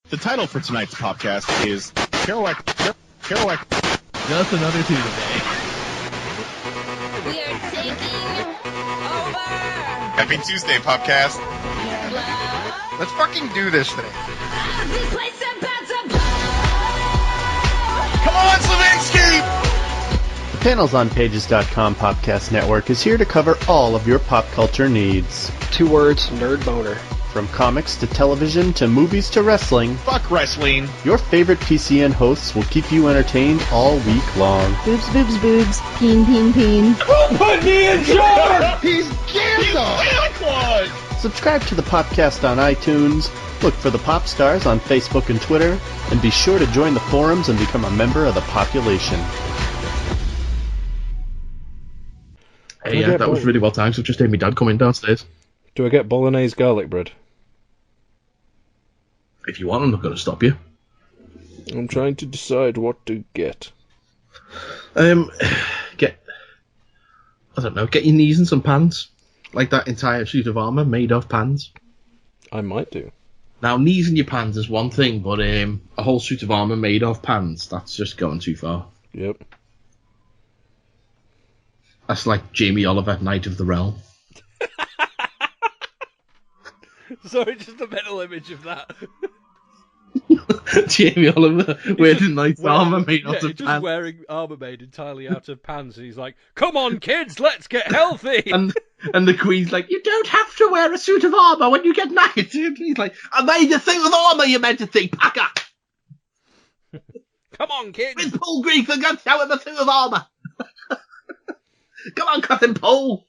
The title for tonight's podcast is Kerouac. Just another Tuesday. We are taking over. Happy Tuesday, podcast. Let's fucking do this thing. This place about to blow. Come on, Slavinsky! The Panels on Pages.com podcast network is here to cover all of your pop culture needs. 2 words, nerd boner. From comics to television to movies to wrestling, Fuck wrestling. your favorite PCN hosts will keep you entertained all week long. Boobs, boobs, boobs. Peen, peen, peen. Put me in charge! He's One. Subscribe to the podcast on iTunes, look for the Pop Stars on Facebook and Twitter, and be sure to join the forums and become a member of the population. Hey, yeah, that was really well timed. So just heard my dad coming downstairs. Do I get bolognese garlic bread? If you want, I'm not going to stop you. I'm trying to decide what to get. Get your knees in some pants. Like that entire suit of armour made of pants. I might do. Now, knees in your pants is one thing, but a whole suit of armour made of pants, that's just going too far. Yep. That's like Jamie Oliver, Knight of the Realm. Sorry, just a mental image of that. Jamie Oliver wearing knight's armour made out of just pants. wearing armour made entirely out of pants, and he's like, "Come on, kids, let's get healthy." And the Queen's like, "You don't have to wear a suit of armour when you get knighted." And he's like, "I made a thing with armour you meant to think, packer." Come on, kids. With Paul Greek for guns out with a suit of armour. Come on, cousin Paul.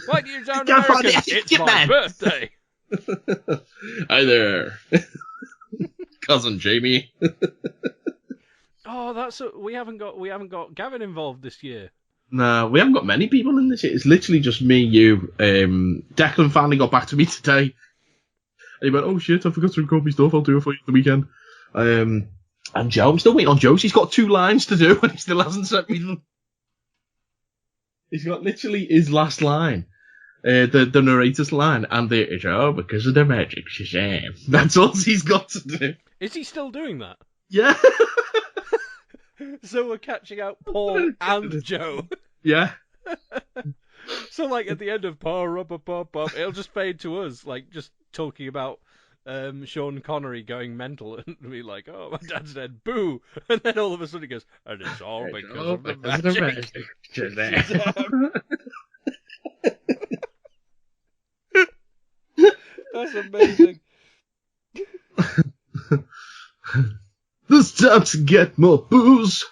Why do you sound Can't find American? it. It's Get my mad. birthday. Hi there, cousin Jamie. Oh, we haven't got Gavin involved this year. No, we haven't got many people in this. It's literally just me, you. Declan finally got back to me today. And he went, "Oh shit, I forgot to record my stuff. I'll do it for you for the weekend." And Joe, I'm still waiting on Joe. He's got 2 lines to do, and he still hasn't sent me them. He's got literally his last line, the narrator's line, and it's all because of the magic, Shazam. That's all he's got to do. Is he still doing that? Yeah. So we're catching out Paul and Joe. Yeah. So, like, at the end of it'll just fade to us, like, just talking about Sean Connery going mental and be like, "Oh, my dad's dead, boo!" And then all of a sudden he goes, "And it's all because of the magic." That's amazing. This time to get more booze.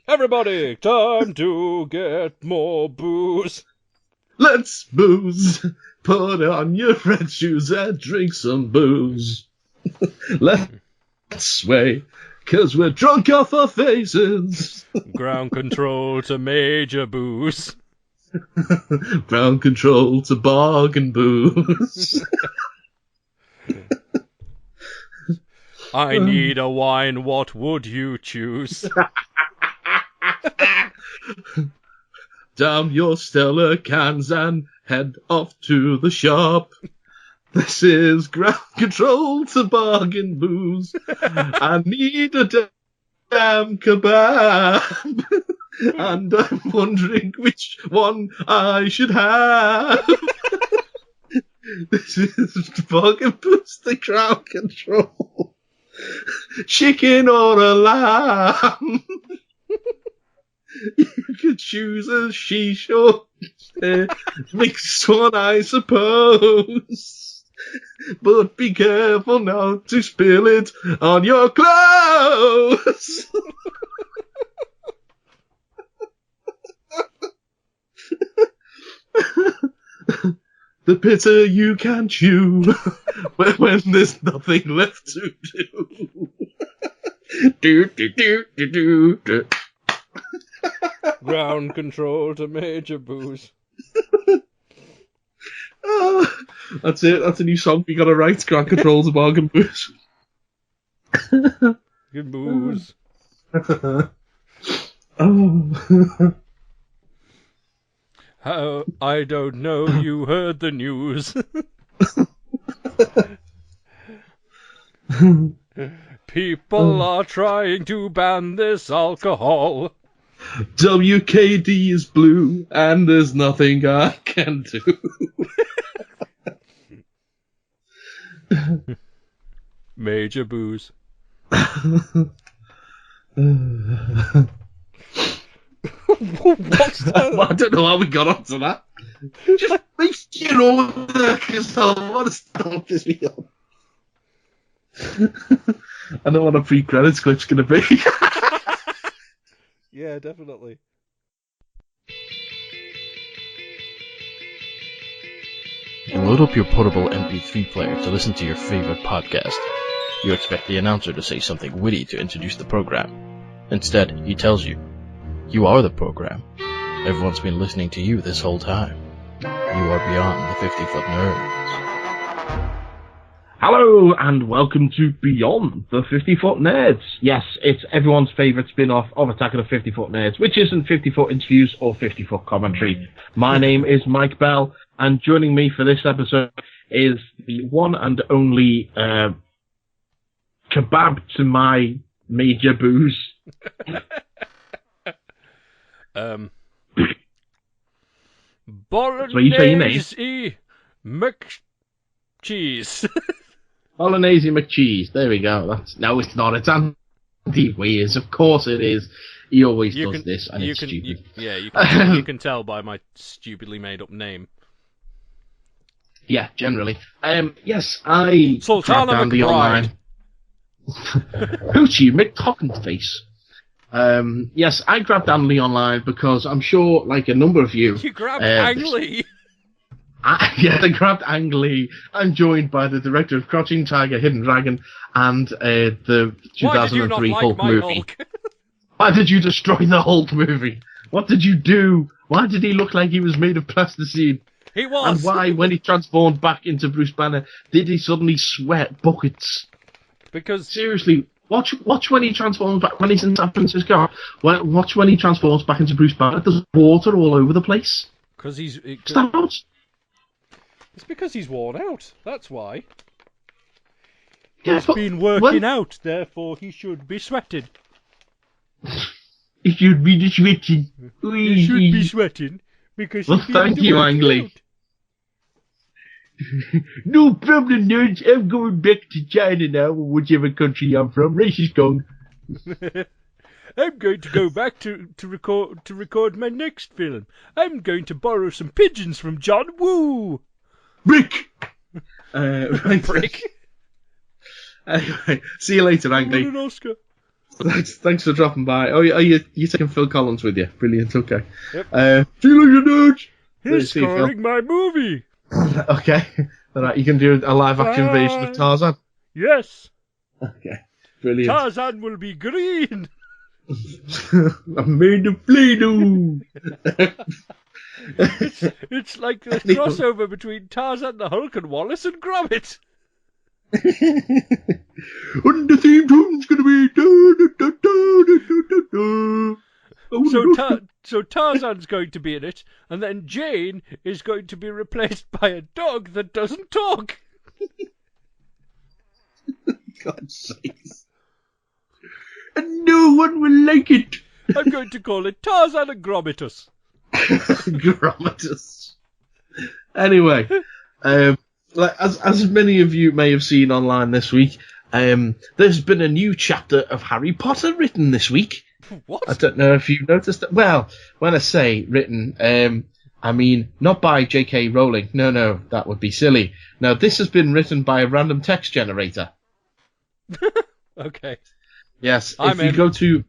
Everybody, time to get more booze. Let's booze. Put on your red shoes and drink some booze. Let's sway, 'cause we're drunk off our faces. Ground control to Major Booze. Ground control to bargain booze. I need a wine, what would you choose? Down your Stella cans and head off to the shop. This is ground control to bargain booze. I need a damn kebab. And I'm wondering which one I should have. This is bargain booze to ground control. Chicken or a lamb. You could choose a sheesh or mixed one, I suppose. But be careful not to spill it on your clothes. The bitter you can chew when there's nothing left to do. Do. Ground control to Major Booze. That's it. That's a new song we gotta write. Ground control to bargain booze. Good booze. Oh. I don't know, you heard the news. People are trying to ban this alcohol. WKD is blue, and there's nothing I can do. Major booze. What's that? Well, I don't know how we got onto that. Just make it over, because I want to stop this video. I know what a pre-credits clip's going to be. Yeah, definitely. You load up your portable MP3 player to listen to your favorite podcast. You expect the announcer to say something witty to introduce the program. Instead, he tells you, "You are the program. Everyone's been listening to you this whole time. You are beyond the 50-foot nerds." Hello, and welcome to Beyond the 50-Foot Nerds. Yes, it's everyone's favourite spin-off of Attack of the 50-Foot Nerds, which isn't 50-Foot interviews or 50-Foot commentary. My name is Mike Bell, and joining me for this episode is the one and only kebab to my major booze. Bolognese McCheese. Bolognese McCheese. There we go. No, it's not. It's Andy Weirs. Of course it is. He always does this, and it's stupid. You can tell by my stupidly made-up name. Yeah, generally. Yes, I Sultana grabbed Andy McBride. online. Hoochie McTockenface. Yes, I grabbed Andy online because I'm sure, like a number of you... You grabbed Ang Lee. Yeah, I grabbed Ang Lee. I'm joined by the director of Crouching Tiger, Hidden Dragon, and the 2003 Hulk movie. Hulk? Why did you destroy the Hulk movie? What did you do? Why did he look like he was made of plasticine? He was. And why, when he transformed back into Bruce Banner, did he suddenly sweat buckets? Because seriously, watch when he transforms back, when he's in San Francisco. Watch when he transforms back into Bruce Banner. There's water all over the place. Because he's... Stop. It's because he's worn out. That's why. Yeah, he's been working out, therefore he should be sweating. He should be sweating. He should be sweating because he's thank you, Ang Lee. No problem, nerds. I'm going back to China now, or whichever country I'm from. Racist gone. I'm going to go back to record my next film. I'm going to borrow some pigeons from John Woo. Brick. Right. Brick. Anyway, see you later, Ang Lee. Won an Oscar. Thanks for dropping by. Oh, you're taking Phil Collins with you. Brilliant. Okay. Yep. See you later, nerds. He's scoring my movie. Okay. All right. You can do a live-action version of Tarzan. Yes. Okay. Brilliant. Tarzan will be green. I'm made of Play-Doh. It's like the crossover between Tarzan the Hulk and Wallace and Gromit. And the theme tune's gonna be So Tarzan's going to be in it, and then Jane is going to be replaced by a dog that doesn't talk. God's sakes. And no one will like it. I'm going to call it Tarzan and Gromitus. Gromitus. Anyway, as many of you may have seen online this week, there's been a new chapter of Harry Potter written this week. What? I don't know if you've noticed that. Well, when I say written, I mean not by J.K. Rowling. No, that would be silly. No, this has been written by a random text generator. Okay. Yes, if you go to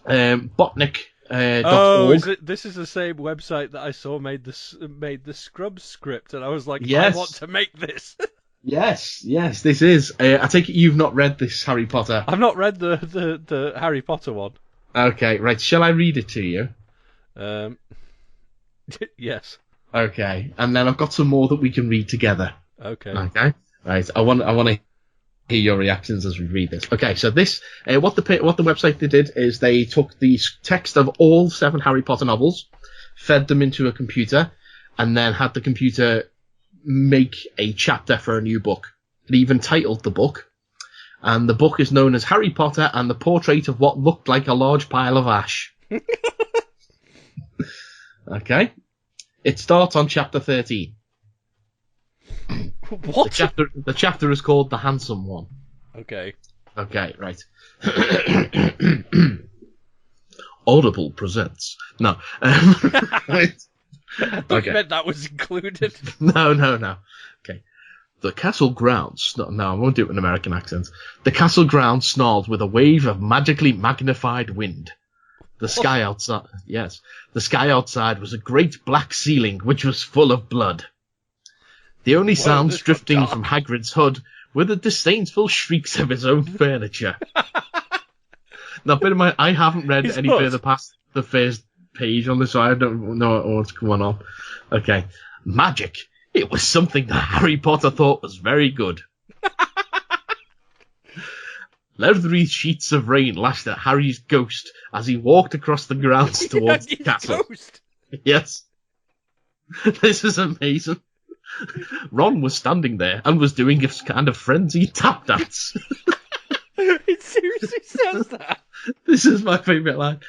Botnik. This is the same website that I saw made the Scrubs script, and I was like, yes. I want to make this. Yes, this is. I take it you've not read this Harry Potter. I've not read the Harry Potter one. Okay, right. Shall I read it to you? Yes. Okay, and then I've got some more that we can read together. Okay. Right. I want to hear your reactions as we read this. Okay, so this, what the website did is they took the text of all 7 Harry Potter novels, fed them into a computer, and then had the computer make a chapter for a new book. It even titled the book, and the book is known as Harry Potter and the Portrait of What Looked Like a Large Pile of Ash. Okay. It starts on chapter 13. What? The chapter is called The Handsome One. Okay. Okay, right. Audible presents. No. Right. I thought you meant that was included. No. Okay. The castle grounds. No, I won't do it in American accents. The castle grounds snarled with a wave of magically magnified wind. The sky outside, yes, the sky outside was a great black ceiling which was full of blood. The only sounds drifting from Hagrid's hood were the disdainful shrieks of his own furniture. Now, bear in mind, I haven't read any further past the first page on this, so I don't know what's going on. Okay. Magic. It was something that Harry Potter thought was very good. Leathery sheets of rain lashed at Harry's ghost as he walked across the grounds towards the castle. Ghost. Yes. This is amazing. Ron was standing there and was doing a kind of frenzied tap dance. It seriously says that. This is my favourite line.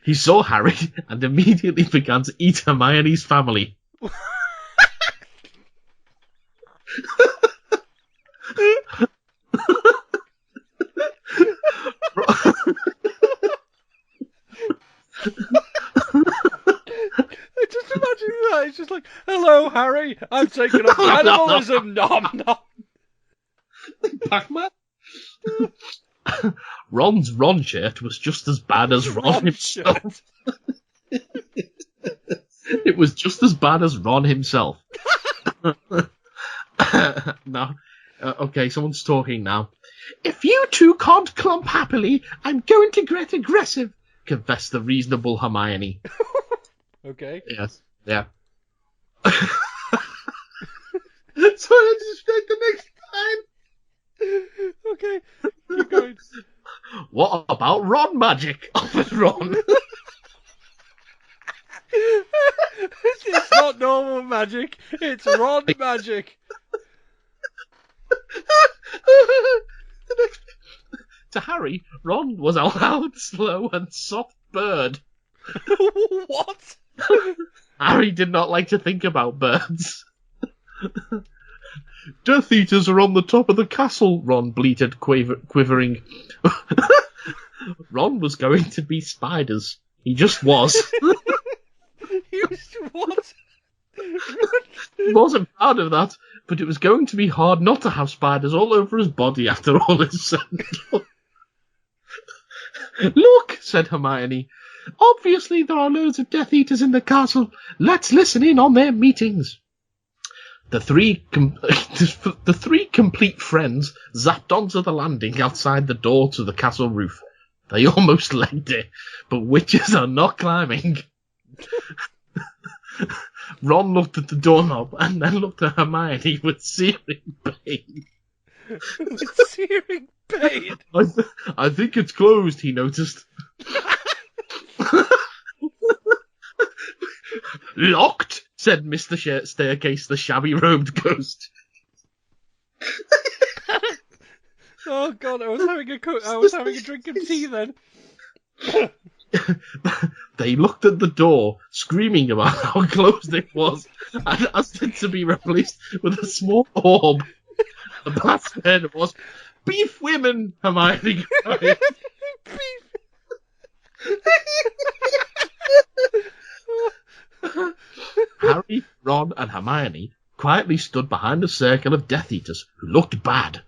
He saw Harry and immediately began to eat Hermione's family. Just imagine that. It's just like, hello, Harry. I'm taking up cannibalism. Nom nom. Pac-Man? Ron's Ron shirt was just as bad as Ron himself. It was just as bad as Ron himself. No. Okay, someone's talking now. If you two can't clump happily, I'm going to get aggressive, confessed the reasonable Hermione. Okay. Yes. Yeah. So I just read the next line. Okay. Keep going. What about Ron magic? Offered Ron. It's not normal magic. It's Ron magic. To Harry, Ron was a loud, slow, and soft bird. What? Harry did not like to think about birds. Death Eaters are on the top of the castle, Ron bleated, quivering. Ron was going to be spiders. He just was. What? He wasn't proud of that, but it was going to be hard not to have spiders all over his body after all is said and done. Look, said Hermione. Obviously there are loads of Death Eaters in the castle. Let's listen in on their meetings. The three complete friends zapped onto the landing outside the door to the castle roof. They almost legged it, but witches are not climbing. Ron looked at the doorknob and then looked at Hermione with searing pain. With searing pain? I think it's closed, he noticed. Locked, said Mr. Staircase, the shabby-robed ghost. Oh God, I was having a drink of tea then. They looked at the door, screaming about how closed it was, and asked it to be replaced with a small orb. The last word was, "Beef women," Hermione cried. Beef. Harry, Ron, and Hermione quietly stood behind a circle of Death Eaters who looked bad.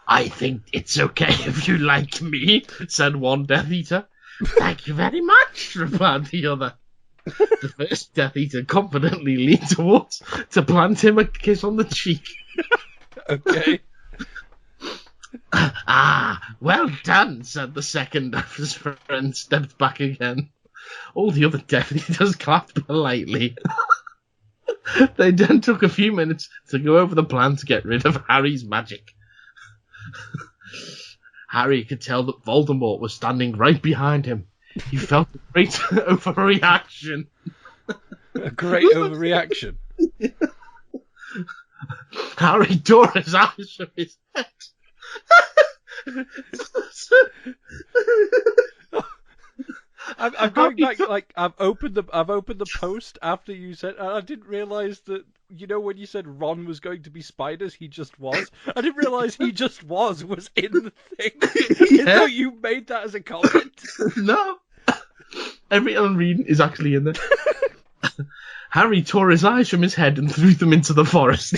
I think it's okay if you like me, said one Death Eater. Thank you very much, replied the other. The first Death Eater confidently leaned towards to plant him a kiss on the cheek. Okay. Ah, well done, said the second as his friend stepped back again. All the other Death Eaters clapped politely. They then took a few minutes to go over the plan to get rid of Harry's magic. Harry could tell that Voldemort was standing right behind him. He felt a great overreaction. A great overreaction. Harry tore his eyes from his head. I'm going back. Like I've opened the post after you said. And I didn't realise that. You know when you said Ron was going to be spiders, he just was. I didn't realise he just was in the thing. Yeah. So you made that as a comment. No. Every I'm reading is actually in there. Harry tore his eyes from his head and threw them into the forest.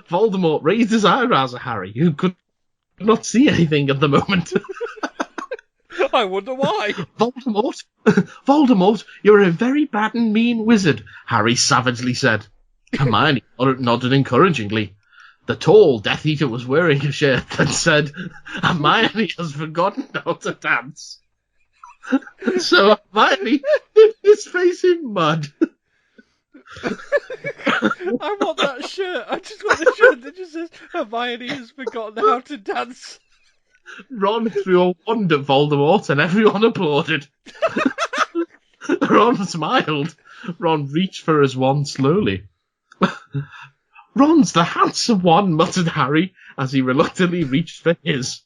Voldemort raised his eyebrows at Harry, who could not see anything at the moment. I wonder why. Voldemort, you're a very bad and mean wizard, Harry savagely said. Hermione nodded encouragingly. The tall Death Eater was wearing a shirt that said, Hermione has forgotten how to dance. So Hermione dipped his face in mud. I want that shirt. I just want a shirt that just says, Hermione has forgotten how to dance. Ron threw a wand at Voldemort and everyone applauded. Ron smiled. Ron reached for his wand slowly. Ron's the handsome one, muttered Harry as he reluctantly reached for his.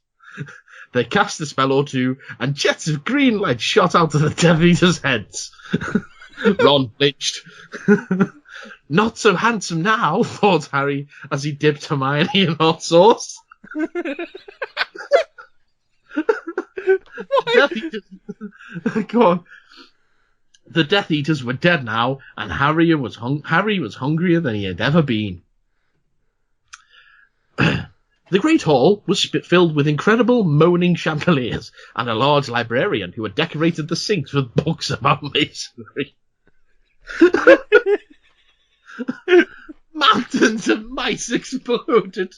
They cast a spell or two, and jets of green light shot out of the Death Eaters' heads. Ron blinched. Not so handsome now, thought Harry as he dipped Hermione in hot sauce. Go on. The Death Eaters were dead now, and Harry was hungrier than he had ever been. The Great Hall was filled with incredible moaning chandeliers and a large librarian who had decorated the sinks with books about masonry. Mountains of mice exploded.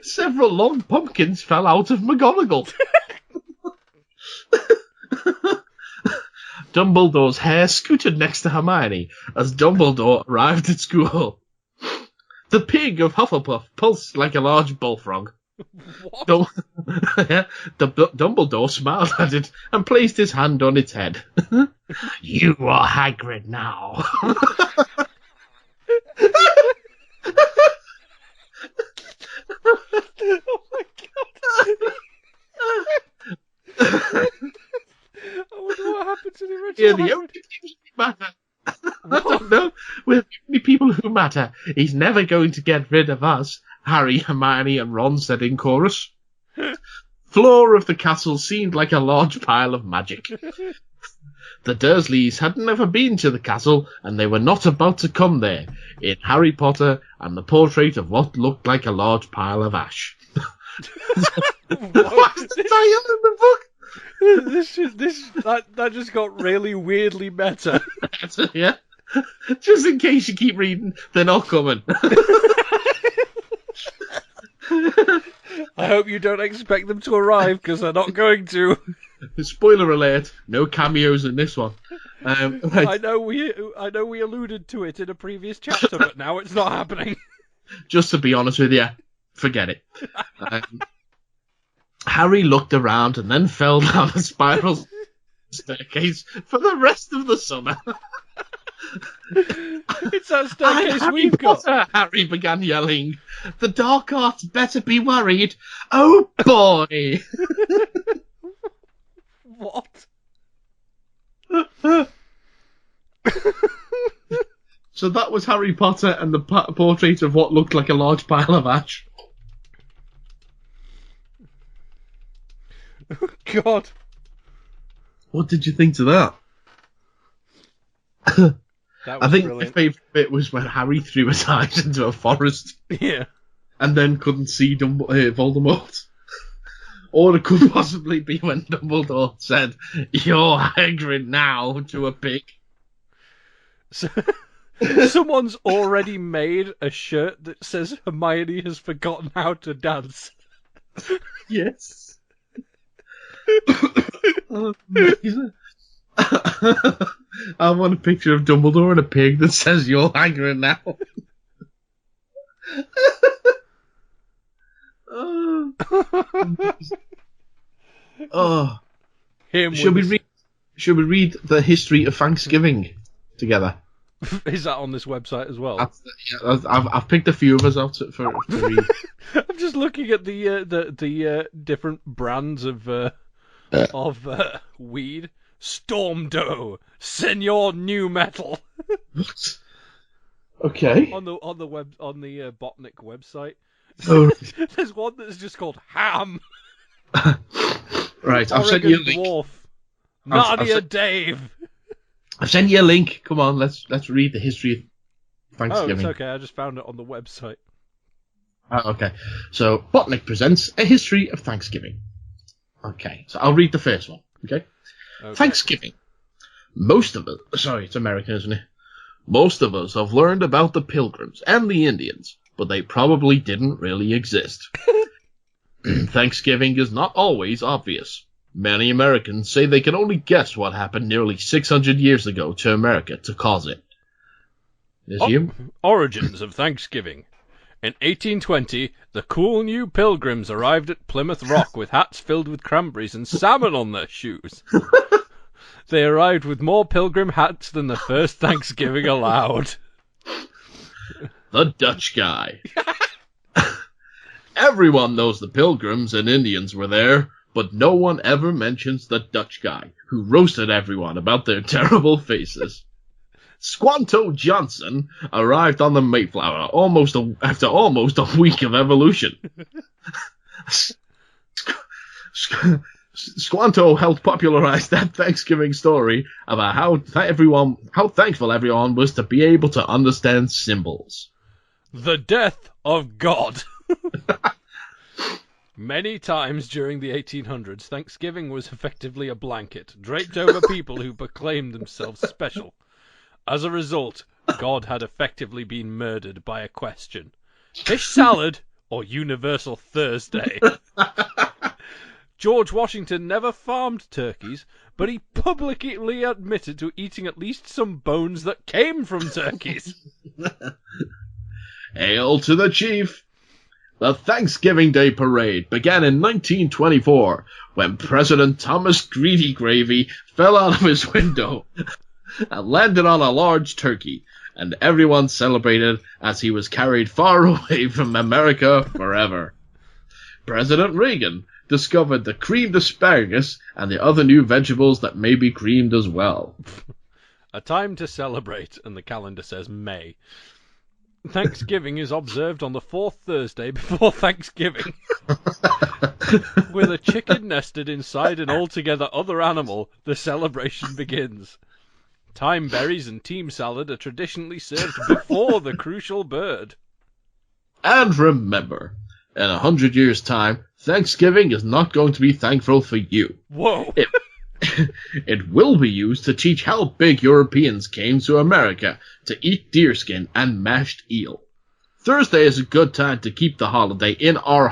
Several long pumpkins fell out of McGonagall. Dumbledore's hair scooted next to Hermione as Dumbledore arrived at school. The pig of Hufflepuff pulsed like a large bullfrog. What? Dumbledore smiled at it and placed his hand on its head. You are Hagrid now. Oh my god. I wonder what happened to the original. Yeah, the only people who matter. I don't know. We're the only people who matter. He's never going to get rid of us, Harry, Hermione, and Ron said in chorus. Floor of the castle seemed like a large pile of magic. The Dursleys had never been to the castle, and they were not about to come there, in Harry Potter and the portrait of what looked like a large pile of ash. What's the title in the book? That just got really weirdly meta. Yeah. Just in case you keep reading, they're not coming. I hope you don't expect them to arrive, because they're not going to. Spoiler alert, no cameos in this one. Right. I know we alluded to it in a previous chapter, but now it's not happening. Just to be honest with you, forget it. Harry looked around and then fell down a spiral staircase for the rest of the summer. It's that staircase we've got. Harry began yelling. The dark arts better be worried. Oh boy! What? So that was Harry Potter and the portrait of what looked like a large pile of ash. God. What did you think to that? I think my favourite bit was when Harry threw his eyes into a forest. Yeah. And then couldn't see Voldemort. Or it could possibly be when Dumbledore said, "You're Hagrid now," to a pig. So, someone's already made a shirt that says Hermione has forgotten how to dance. Yes. Amazing. I want a picture of Dumbledore and a pig that says you're angry now. Oh. Should we read the history of Thanksgiving together? Is that on this website as well? I've picked a few of us out to read. I'm just looking at the different brands of weed. Storm Doe, Senor New Metal. What? Okay. On the Botnik website. Oh. There's one that's just called Ham. Right, I've sent you a link. Dwarf. Narnia Dave. I've sent you a link. Come on, let's read the history of Thanksgiving. Oh, it's okay. I just found it on the website. Okay. So, Botnik presents a history of Thanksgiving. Okay, so I'll read the first one. Okay. Thanksgiving. Most of us... Sorry, it's American, isn't it? Most of us have learned about the Pilgrims and the Indians, but they probably didn't really exist. Thanksgiving is not always obvious. Many Americans say they can only guess what happened nearly 600 years ago to America to cause it. Origins of Thanksgiving. In 1820, the cool new Pilgrims arrived at Plymouth Rock with hats filled with cranberries and salmon on their shoes. They arrived with more pilgrim hats than the first Thanksgiving allowed. The Dutch guy. Everyone knows the Pilgrims and Indians were there, but no one ever mentions the Dutch guy, who roasted everyone about their terrible faces. Squanto Johnson arrived on the Mayflower after almost a week of evolution. Squanto helped popularize that Thanksgiving story about how thankful everyone was to be able to understand symbols. The death of God. Many times during the 1800s, Thanksgiving was effectively a blanket draped over people who proclaimed themselves special. As a result, God had effectively been murdered by a question: fish salad or Universal Thursday? George Washington never farmed turkeys, but he publicly admitted to eating at least some bones that came from turkeys. Hail to the chief! The Thanksgiving Day Parade began in 1924, when President Thomas Greedy Gravy fell out of his window and landed on a large turkey, and everyone celebrated as he was carried far away from America forever. President Reagan discovered the creamed asparagus and the other new vegetables that may be creamed as well. A time to celebrate, and the calendar says May. Thanksgiving is observed on the fourth Thursday before Thanksgiving. With a chicken nested inside an altogether other animal, the celebration begins. Thyme berries and team salad are traditionally served before the crucial bird. And remember, in 100 years' time, Thanksgiving is not going to be thankful for you. Whoa! It will be used to teach how big Europeans came to America to eat deerskin and mashed eel. Thursday is a good time to keep the holiday in our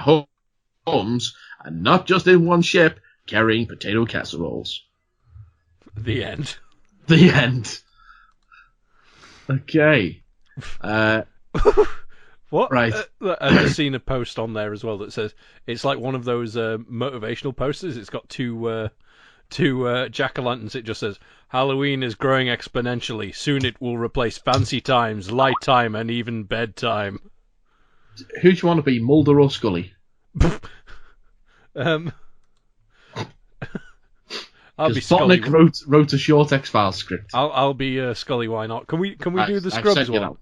homes and not just in one ship carrying potato casseroles. The end. The end. Okay. What? Right. I've seen a post on there as well that says it's like one of those motivational posters. It's got two jack-o'-lanterns. It just says, Halloween is growing exponentially. Soon it will replace fancy times, light time, and even bedtime. Who do you want to be, Mulder or Scully? I'll be Scully. Botnik wrote a short X-Files script. I'll be Scully. Why not? Can we do the Scrubs one?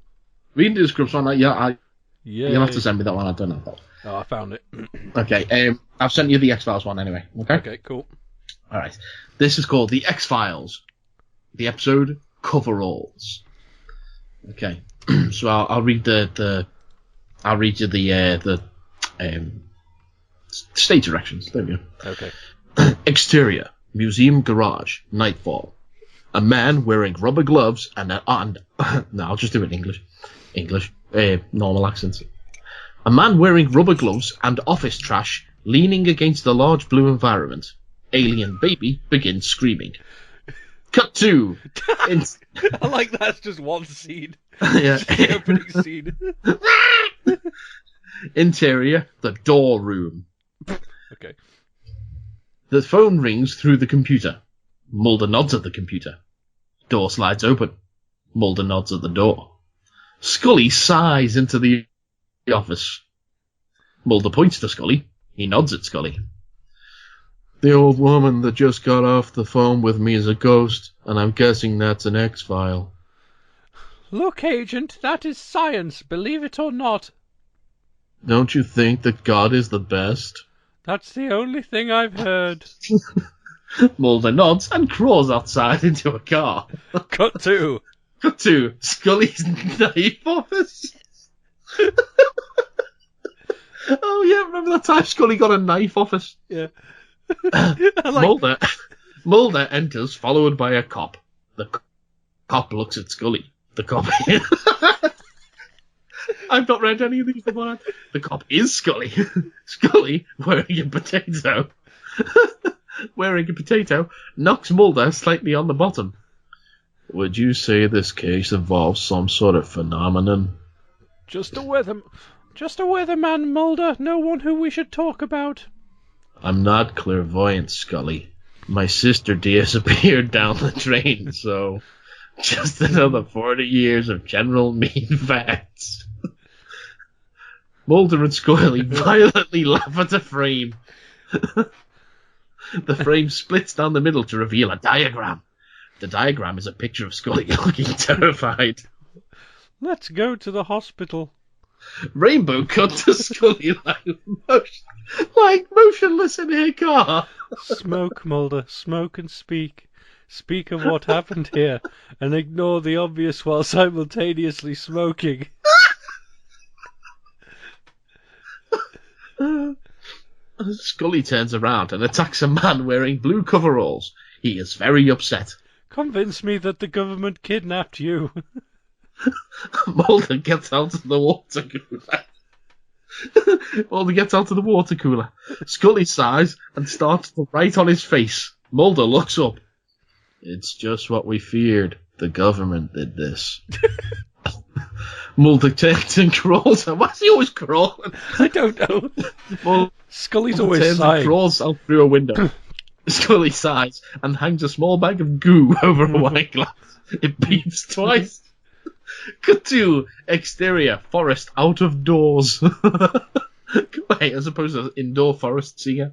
We can do the Scrubs one. Yeah. You'll have to Yeah. send me that one. I don't know that. Oh, I found it. Okay. I've sent you the X-Files one anyway. Okay. Okay. Cool. All right. This is called the X-Files. The episode Coveralls. Okay. So I'll read I'll read you the stage directions. There we go. Okay. Exterior museum garage. Nightfall. A man wearing rubber gloves and no, I'll just do it in English. Normal accents. A man wearing rubber gloves and office trash leaning against the large blue environment. Alien baby begins screaming. Cut to. I like that's just one scene. Yeah. Just the opening scene. Interior, the door room. Okay. The phone rings through the computer. Mulder nods at the computer. Door slides open. Mulder nods at the door. Scully sighs into the office. Mulder points to Scully. He nods at Scully. The old woman that just got off the phone with me is a ghost, and I'm guessing that's an X-file. Look, Agent, that is science, believe it or not. Don't you think that God is the best? That's the only thing I've heard. Mulder nods and crawls outside into a car. Cut to. Cut to Scully's knife office. Oh yeah, remember that time Scully got a knife office? Yeah. Mulder enters, followed by a cop. The cop looks at Scully. The cop. I've not read any of these before. The cop is Scully. Scully, wearing a potato, knocks Mulder slightly on the bottom. Would you say this case involves some sort of phenomenon? Just a weatherman, Mulder. No one who we should talk about. I'm not clairvoyant, Scully. My sister disappeared down the drain, so just another 40 years of general mean facts. Mulder and Scully violently laugh at the frame. The frame splits down the middle to reveal a diagram. The diagram is a picture of Scully looking terrified. Let's go to the hospital. Rainbow cut to Scully like motionless in her car. Smoke, Mulder, smoke and speak. Speak of what happened here, and ignore the obvious while simultaneously smoking. Scully turns around and attacks a man wearing blue coveralls. He is very upset. Convince me that the government kidnapped you. Mulder gets out of the water cooler. Scully sighs and starts to write on his face. Mulder looks up. It's just what we feared. The government did this. Mulder turns and crawls. Why is he always crawling? I don't know. Scully's always turns sighing. And crawls out through a window. Scully sighs and hangs a small bag of goo over a wine glass. It beeps twice. Cut to exterior forest out of doors. Wait, as opposed to indoor forest singer.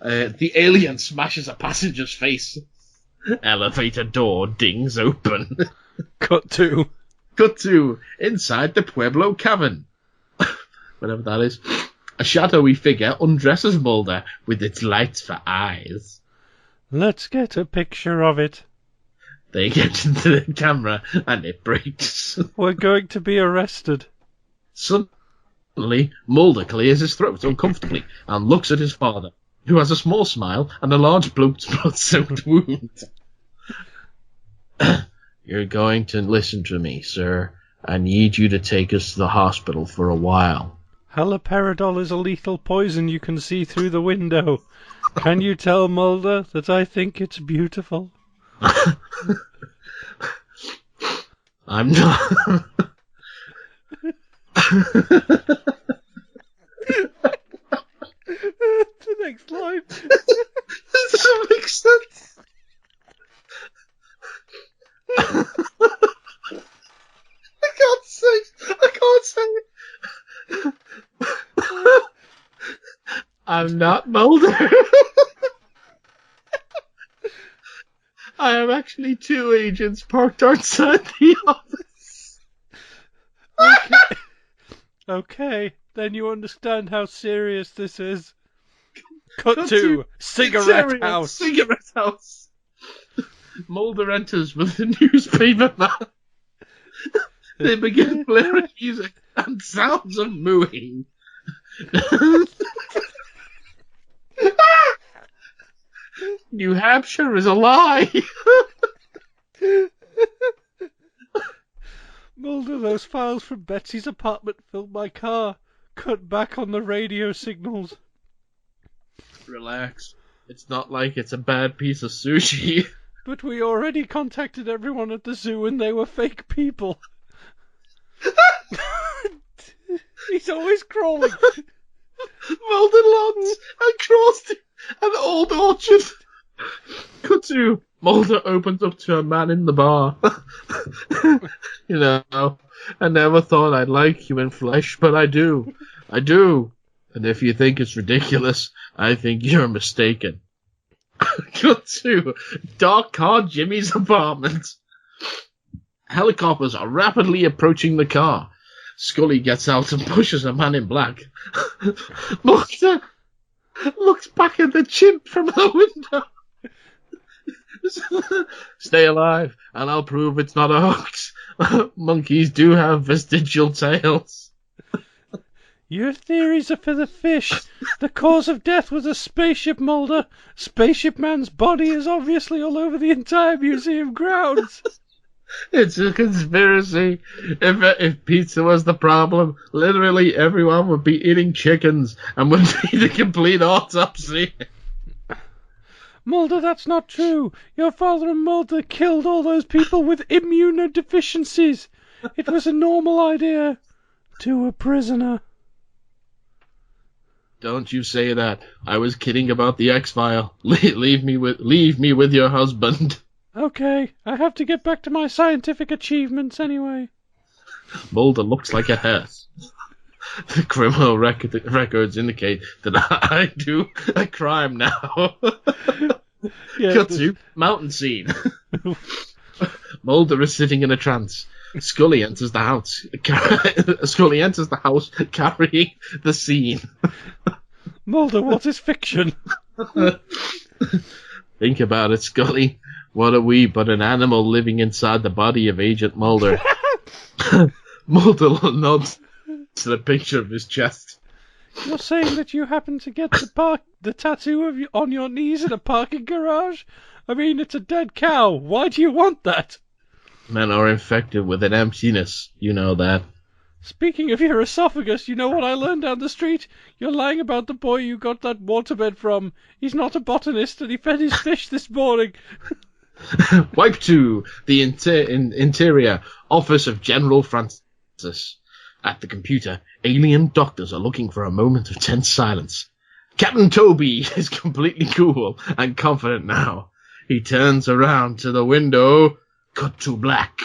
The alien smashes a passenger's face. Elevator door dings open. Cut to inside the Pueblo Cavern. Whatever that is. A shadowy figure undresses Mulder with its lights for eyes. Let's get a picture of it. They get into the camera and it breaks. We're going to be arrested. Suddenly, Mulder clears his throat uncomfortably and looks at his father, who has a small smile and a large blood-soaked wound. You're going to listen to me, sir. I need you to take us to the hospital for a while. Haloperidol is a lethal poison you can see through the window. Can you tell Mulder that I think it's beautiful? I'm not. The next line. That doesn't make sense. I can't say it. I'm not Mulder. I am actually two agents parked outside the office. Okay, then you understand how serious this is. Cut to cigarette house. Cigarette house. Mulder enters with a newspaper man. They begin blaring music and sounds of mooing. New Hampshire is a lie. Mulder, those files from Betsy's apartment filled my car. Cut back on the radio signals. Relax. It's not like it's a bad piece of sushi. But we already contacted everyone at the zoo and they were fake people. He's always crawling. Mulder lands across an old orchard. Cut to Mulder opens up to a man in the bar. You know, I never thought I'd like human flesh, but I do. I do. And if you think it's ridiculous, I think you're mistaken. Cut to Dark Car Jimmy's apartment. Helicopters are rapidly approaching the car. Scully gets out and pushes a man in black. Mulder looks back at the chimp from the window. Stay alive, and I'll prove it's not a hoax. Monkeys do have vestigial tails. Your theories are for the fish. The cause of death was a spaceship, Mulder. Spaceship Man's body is obviously all over the entire museum grounds. It's a conspiracy. If pizza was the problem, literally everyone would be eating chickens and would need a complete autopsy. Mulder, that's not true. Your father and Mulder killed all those people with immunodeficiencies. It was a normal idea. To a prisoner. Don't you say that. I was kidding about the X-File. Leave me with your husband. Okay, I have to get back to my scientific achievements anyway. Mulder looks like a hearse. The criminal records indicate that I do a crime now. Yeah, Cut to mountain scene. Mulder is sitting in a trance. Scully enters the house. Scully enters the house carrying the scene. Mulder, what is fiction? Think about it, Scully. What are we but an animal living inside the body of Agent Mulder? Mulder nods to the picture of his chest. You're saying that you happen to get the tattoo on your knees in a parking garage? I mean, it's a dead cow. Why do you want that? Men are infected with an emptiness. You know that. Speaking of your esophagus, you know what I learned down the street? You're lying about the boy you got that waterbed from. He's not a botanist and he fed his fish this morning. Wipe to the interior office of General Francis. At the computer, alien doctors are looking for a moment of tense silence. Captain Toby is completely cool and confident now. He turns around to the window. Cut to black.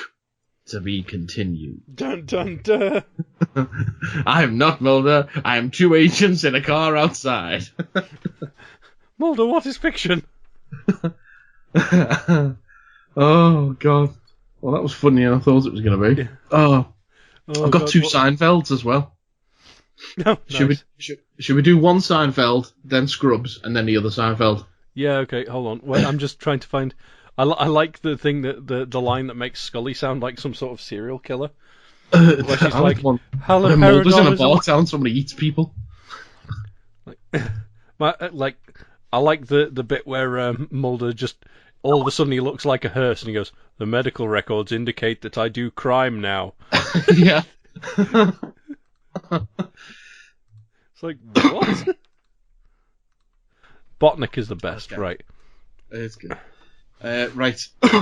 To be continued. Dun dun dun. I'm not Mulder. I am two agents in a car outside. Mulder, what is fiction? Oh, God. Well, that was funnier than I thought it was going to be. Oh, I've got two Seinfelds as well. No, nice. Should we do one Seinfeld, then Scrubs, and then the other Seinfeld? Yeah, okay, hold on. Wait, I'm just trying to find... I like the thing that the line that makes Scully sound like some sort of serial killer. Where she's like, Mulder's in a bar telling somebody eats people. I like the bit where Mulder just all of a sudden he looks like a hearse and he goes, "The medical records indicate that I do crime now." Yeah. It's like, what? Botnik is the best, okay. Right? It's good. Right,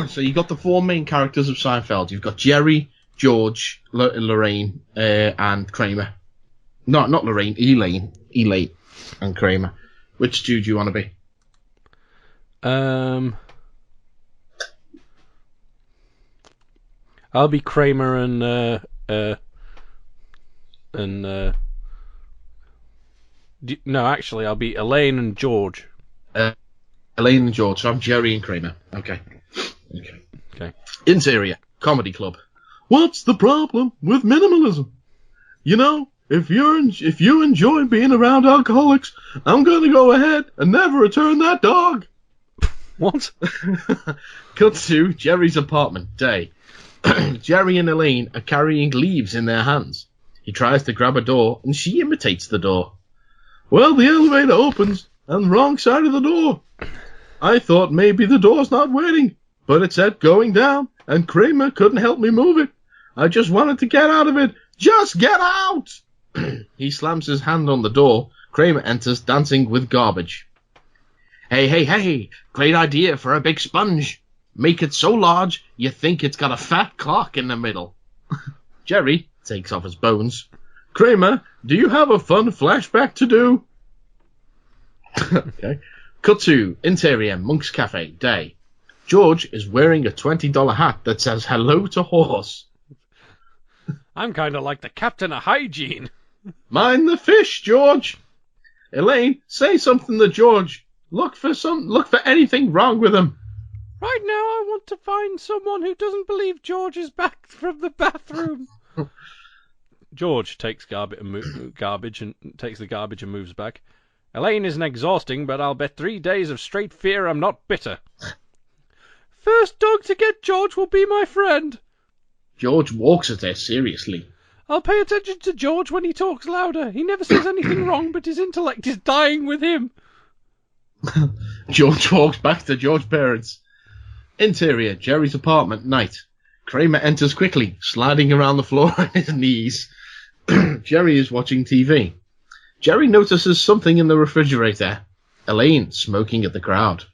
so you got the four main characters of Seinfeld. You've got Jerry, George, Lorraine, and Kramer. No, not Lorraine, Elaine, and Kramer. Which two do you want to be? I'll be Kramer and no, actually, I'll be Elaine and George. Elaine and George, so I'm Jerry and Kramer. Okay. Interior, comedy club. What's the problem with minimalism? You know, if you enjoy being around alcoholics, I'm gonna go ahead and never return that dog. What? Cut to Jerry's apartment, day. Jerry and Elaine are carrying leaves in their hands. He tries to grab a door, and she imitates the door. Well, the elevator opens on the wrong side of the door. I thought maybe the door's not waiting, but it said going down, and Kramer couldn't help me move it. I just wanted to get out of it. Just get out! He slams his hand on the door. Kramer enters, dancing with garbage. Hey, great idea for a big sponge. Make it so large you think it's got a fat clock in the middle. Jerry takes off his bones. Kramer, do you have a fun flashback to do? Okay. Cut to interior Monk's Cafe, day. George is wearing a $20 hat that says hello to horse. I'm kind of like the captain of hygiene. Mind the fish, George. Elaine, say something to George. Look for anything wrong with him. Right now I want to find someone who doesn't believe George is back from the bathroom. George takes garbage and takes the garbage and moves back. Elaine isn't exhausting, but I'll bet 3 days of straight fear I'm not bitter. First dog to get George will be my friend. George walks at her seriously. I'll pay attention to George when he talks louder. He never says anything wrong, but his intellect is dying with him. George walks back to George's parents. Interior, Jerry's apartment, night. Kramer enters quickly, sliding around the floor on his knees. Jerry is watching TV. Jerry notices something in the refrigerator. Elaine smoking at the crowd.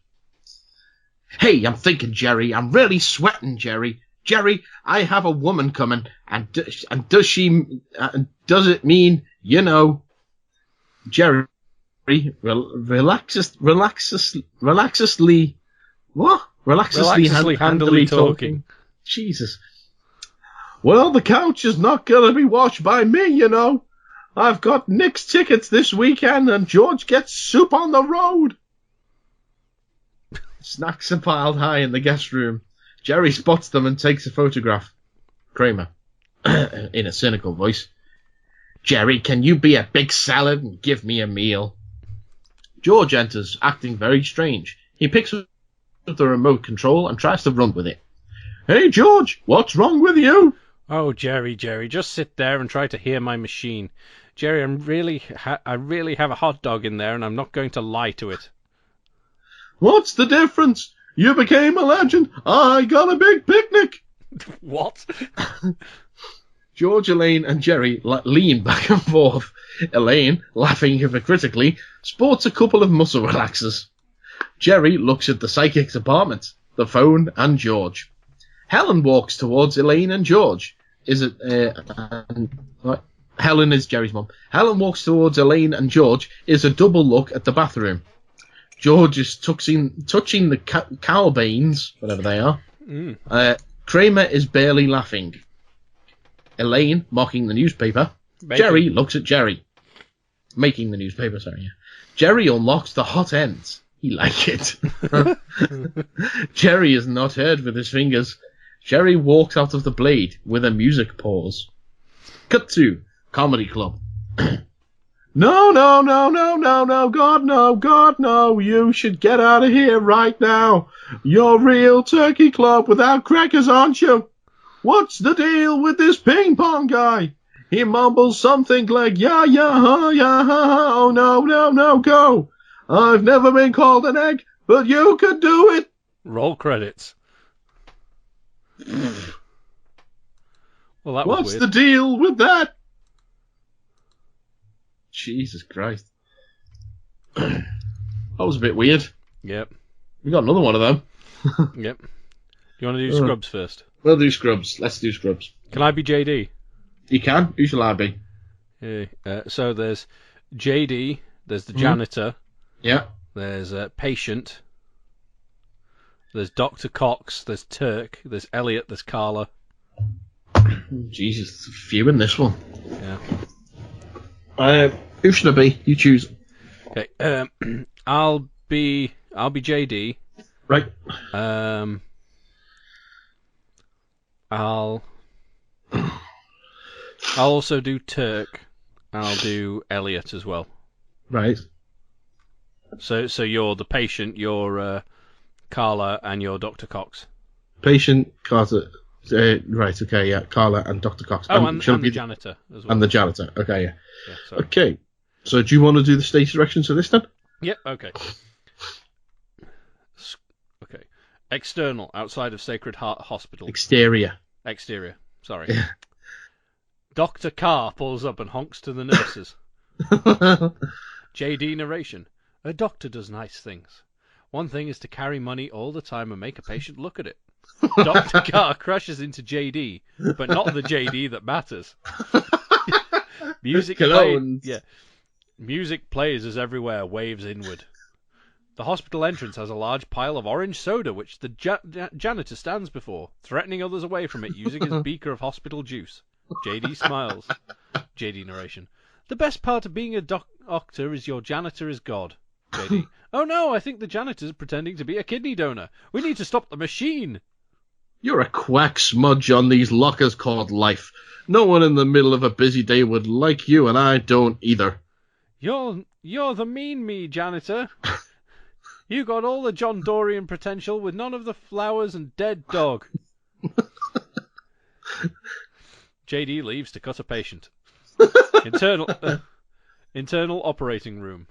Hey, I'm thinking, Jerry. I'm really sweating, Jerry. Jerry, I have a woman coming, and does it mean, you know? Jerry relaxesly handily talking. Jesus. Well, the couch is not going to be watched by me, you know. I've got Nick's tickets this weekend, and George gets soup on the road. Snacks are piled high in the guest room. Jerry spots them and takes a photograph. Kramer, in a cynical voice. Jerry, can you be a big salad and give me a meal? George enters, acting very strange. He picks up the remote control and tries to run with it. Hey, George, what's wrong with you? Oh, Jerry, just sit there and try to hear my machine. Jerry, I really have a hot dog in there, and I'm not going to lie to it. What's the difference? You became a legend. I got a big picnic. What? George, Elaine, and Jerry lean back and forth. Elaine, laughing hypocritically, sports a couple of muscle relaxers. Jerry looks at the psychic's apartment, the phone, and George. Helen walks towards Elaine and George. Helen is Jerry's mum. Helen walks towards Elaine and George. Is a double look at the bathroom. George is touching the cowbanes, whatever they are. Kramer is barely laughing. Elaine mocking the newspaper. Jerry looks at Jerry. Making the newspaper, sorry. Yeah. Jerry unlocks the hot ends. He like it. Jerry is not heard with his fingers. Jerry walks out of the blade with a music pause. Cut to comedy club. No, God, no, you should get out of here right now. You're real turkey club without crackers, aren't you? What's the deal with this ping pong guy? He mumbles something like, yeah, oh no, go. I've never been called an egg, but you could do it. Roll credits. Well, that was What's weird. the deal with that? Jesus Christ. That was a bit weird. Yep. We got another one of them. Yep. Do you want to do Scrubs first? We'll do Scrubs. Let's do Scrubs. Can I be JD? You can. Who shall I be? So there's JD, there's the janitor, Yeah. there's Patient, there's Dr. Cox, there's Turk, there's Elliot, there's Carla. Jesus, there's a few in this one. Yeah. Who should I be? You choose. Okay. I'll be JD. Right. I'll also do Turk. I'll do Elliot as well. Right. So you're the Patient, you're Carla, and you're Dr. Cox. Patient, Carter. Right, okay, yeah. Carla and Dr. Cox. Oh, and the janitor as well. And the janitor, okay, yeah. Sorry. Okay. So do you want to do the stage directions for this then? Yep, okay. Okay. External, outside of Sacred Heart Hospital. Exterior. Exterior, sorry. Dr. Carr pulls up and honks to the nurses. JD narration. A doctor does nice things. One thing is to carry money all the time and make a patient look at it. Dr. Carr crashes into JD, but not the JD that matters. Music plays as everywhere waves inward. The hospital entrance has a large pile of orange soda which the janitor stands before, threatening others away from it using his beaker of hospital juice. JD smiles. JD narration. The best part of being a doctor is your janitor is God. JD. Oh no, I think the janitor's pretending to be a kidney donor. We need to stop the machine. You're a quack smudge on these lockers called life. No one in the middle of a busy day would like you, and I don't either. You're the mean me, janitor. You got all the John Dorian potential with none of the flowers and dead dog. JD leaves to cut a patient. Internal operating room.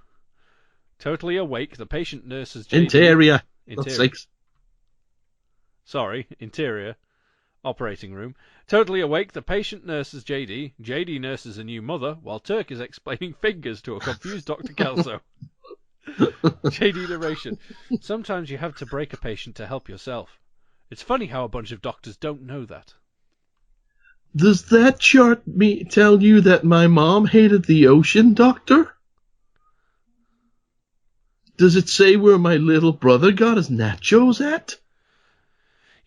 Totally awake, the patient nurses JD... Interior. Interior. Operating room. Totally awake, the patient nurses JD. JD nurses a new mother, while Turk is explaining fingers to a confused Dr. Kelso. JD narration. Sometimes you have to break a patient to help yourself. It's funny how a bunch of doctors don't know that. Does that chart tell you that my mom hated the ocean, Doctor? Does it say where my little brother got his nachos at?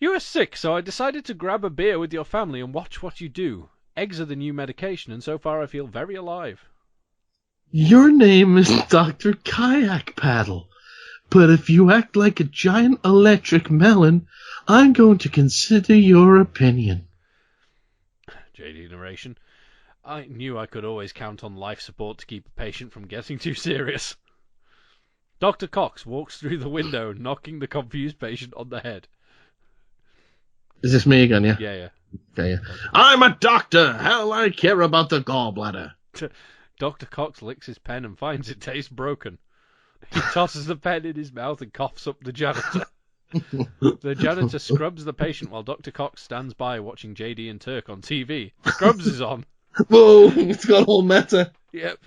You were sick, so I decided to grab a beer with your family and watch what you do. Eggs are the new medication, and so far I feel very alive. Your name is Dr. Kayak Paddle, but if you act like a giant electric melon, I'm going to consider your opinion. JD narration. I knew I could always count on life support to keep a patient from getting too serious. Dr. Cox walks through the window, knocking the confused patient on the head. Is this me again, yeah? Yeah. Okay, yeah. I'm a doctor! Hell, I care about the gallbladder. Dr. Cox licks his pen and finds it tastes broken. He tosses the pen in his mouth and coughs up the janitor. The janitor scrubs the patient while Dr. Cox stands by watching JD and Turk on TV. Scrubs is on. Whoa, it's got all meta. Yep.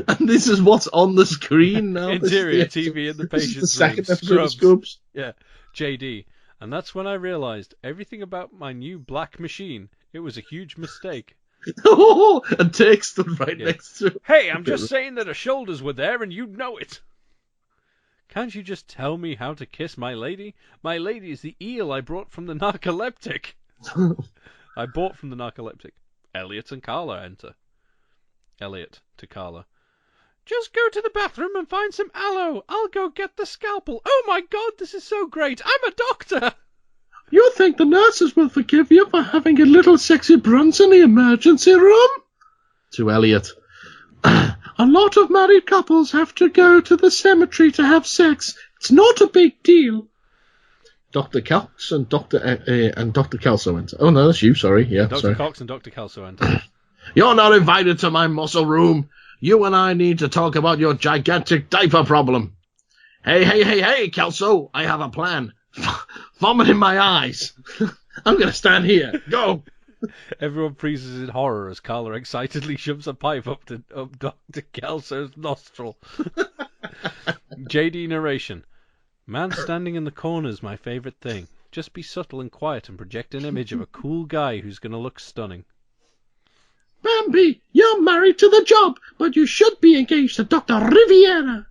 And this is what's on the screen now. Interior TV in the patient's room. The second episode of Scrubs. Yeah, JD. And that's when I realised everything about my new black machine. It was a huge mistake. And Turk stood right next to him. Hey, I'm just saying that her shoulders were there and you'd know it. Can't you just tell me how to kiss my lady? My lady is the eel I brought from the narcoleptic. I bought from the narcoleptic. Elliot and Carla enter. Elliot to Carla. Just go to the bathroom and find some aloe. I'll go get the scalpel. Oh my god, this is so great. I'm a doctor. You think the nurses will forgive you for having a little sexy brunch in the emergency room? To Elliot. A lot of married couples have to go to the cemetery to have sex. It's not a big deal. Dr. Cox and Dr. Kelso enter. Oh, no, that's you, sorry. Yeah, Dr. Cox and Dr. Kelso enter. You're not invited to my muscle room. You and I need to talk about your gigantic diaper problem. Hey, Kelso, I have a plan. Vomit in my eyes. I'm going to stand here. Go. Everyone freezes in horror as Carla excitedly shoves a pipe up Dr. Kelso's nostril. JD narration. Man standing in the corner's my favourite thing. Just be subtle and quiet and project an image of a cool guy who's going to look stunning. Bambi, you're married to the job, but you should be engaged to Dr. Riviera.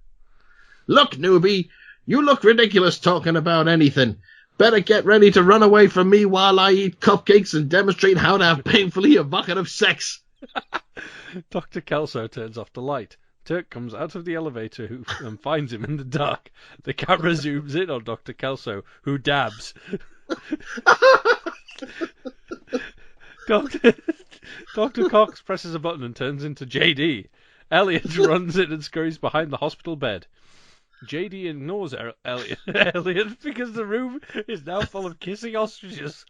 Look, newbie, you look ridiculous talking about anything. Better get ready to run away from me while I eat cupcakes and demonstrate how to have painfully evocative sex. Dr. Kelso turns off the light. Turk comes out of the elevator and finds him in the dark. The camera zooms in on Dr. Kelso, who dabs. Dr. Cox presses a button and turns into JD. Elliot runs in and scurries behind the hospital bed. JD ignores Elliot because the room is now full of kissing ostriches.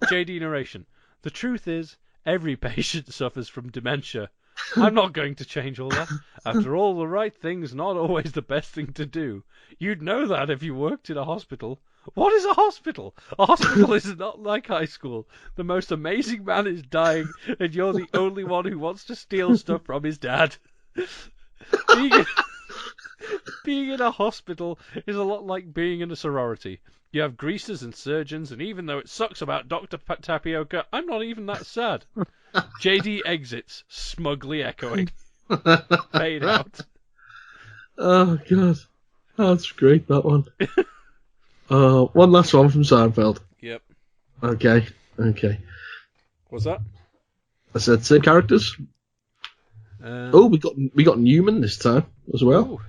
JD narration. The truth is, every patient suffers from dementia. I'm not going to change all that. After all, the right thing's not always the best thing to do. You'd know that if you worked in a hospital. What is a hospital? A hospital is not like high school. The most amazing man is dying, and you're the only one who wants to steal stuff from his dad. Being in a hospital is a lot like being in a sorority. You have greasers and surgeons, and even though it sucks about Dr. Tapioca, I'm not even that sad. JD exits, smugly echoing. Fade out. Oh, God. Oh, that's great, that one. One last one from Seinfeld. Yep. Okay. What's that? I said same characters. We got Newman this time as well.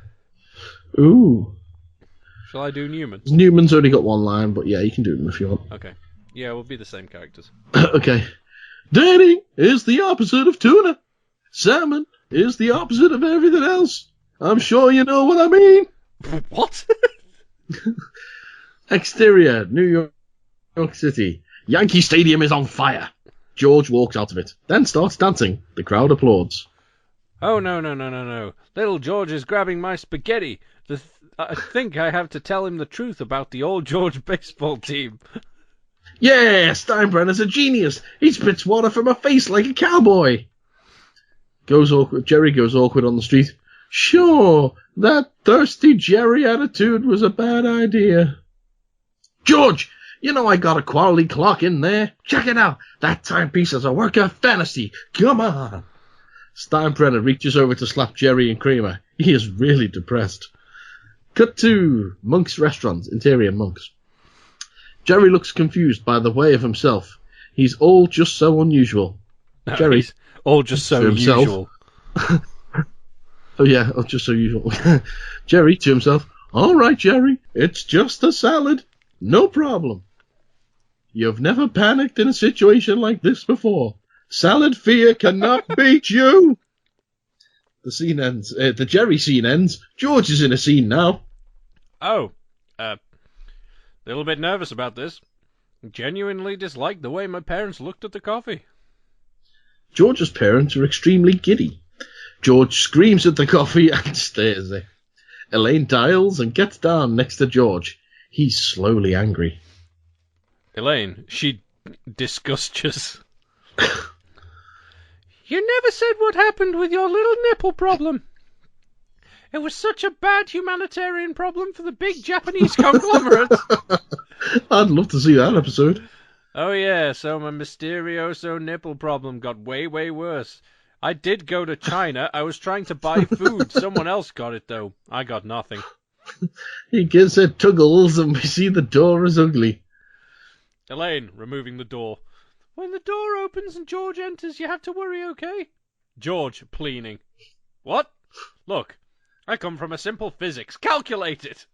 Ooh. Shall I do Newman? Newman's only got one line, but yeah, you can do them if you want. Okay. Yeah, we'll be the same characters. Okay. Dating is the opposite of tuna. Salmon is the opposite of everything else. I'm sure you know what I mean. What? Exterior, New York City. Yankee Stadium is on fire. George walks out of it, then starts dancing. The crowd applauds. Oh, no. Little George is grabbing my spaghetti. I think I have to tell him the truth about the old George baseball team. Yeah, Steinbrenner's a genius. He spits water from a face like a cowboy. Jerry goes awkward on the street. Sure, that thirsty Jerry attitude was a bad idea. George, you know I got a quality clock in there. Check it out. That timepiece is a work of fantasy. Come on. Steinbrenner reaches over to slap Jerry and Kramer. He is really depressed. Cut to Monk's restaurant, interior Monk's. Jerry looks confused by the way of himself. He's all just so unusual. No, Jerry, he's all just so unusual. Oh yeah, just so usual. Jerry to himself. All right, Jerry, it's just a salad. No problem. You've never panicked in a situation like this before. Salad fear cannot beat you. The scene ends. The Jerry scene ends. George is in a scene now. Oh, little bit nervous about this. Genuinely disliked the way my parents looked at the coffee. George's parents are extremely giddy. George screams at the coffee and stares it. Elaine dials and gets down next to George. He's slowly angry. Elaine, she disgusts. You never said what happened with your little nipple problem. It was such a bad humanitarian problem for the big Japanese conglomerate. I'd love to see that episode. Oh yeah, so my mysterioso nipple problem got way, way worse. I did go to China. I was trying to buy food. Someone else got it, though. I got nothing. He gives it tuggles and we see the door is ugly. Elaine, removing the door. When the door opens and George enters, you have to worry, okay? George, pleening. What? Look, I come from a simple physics. Calculate it!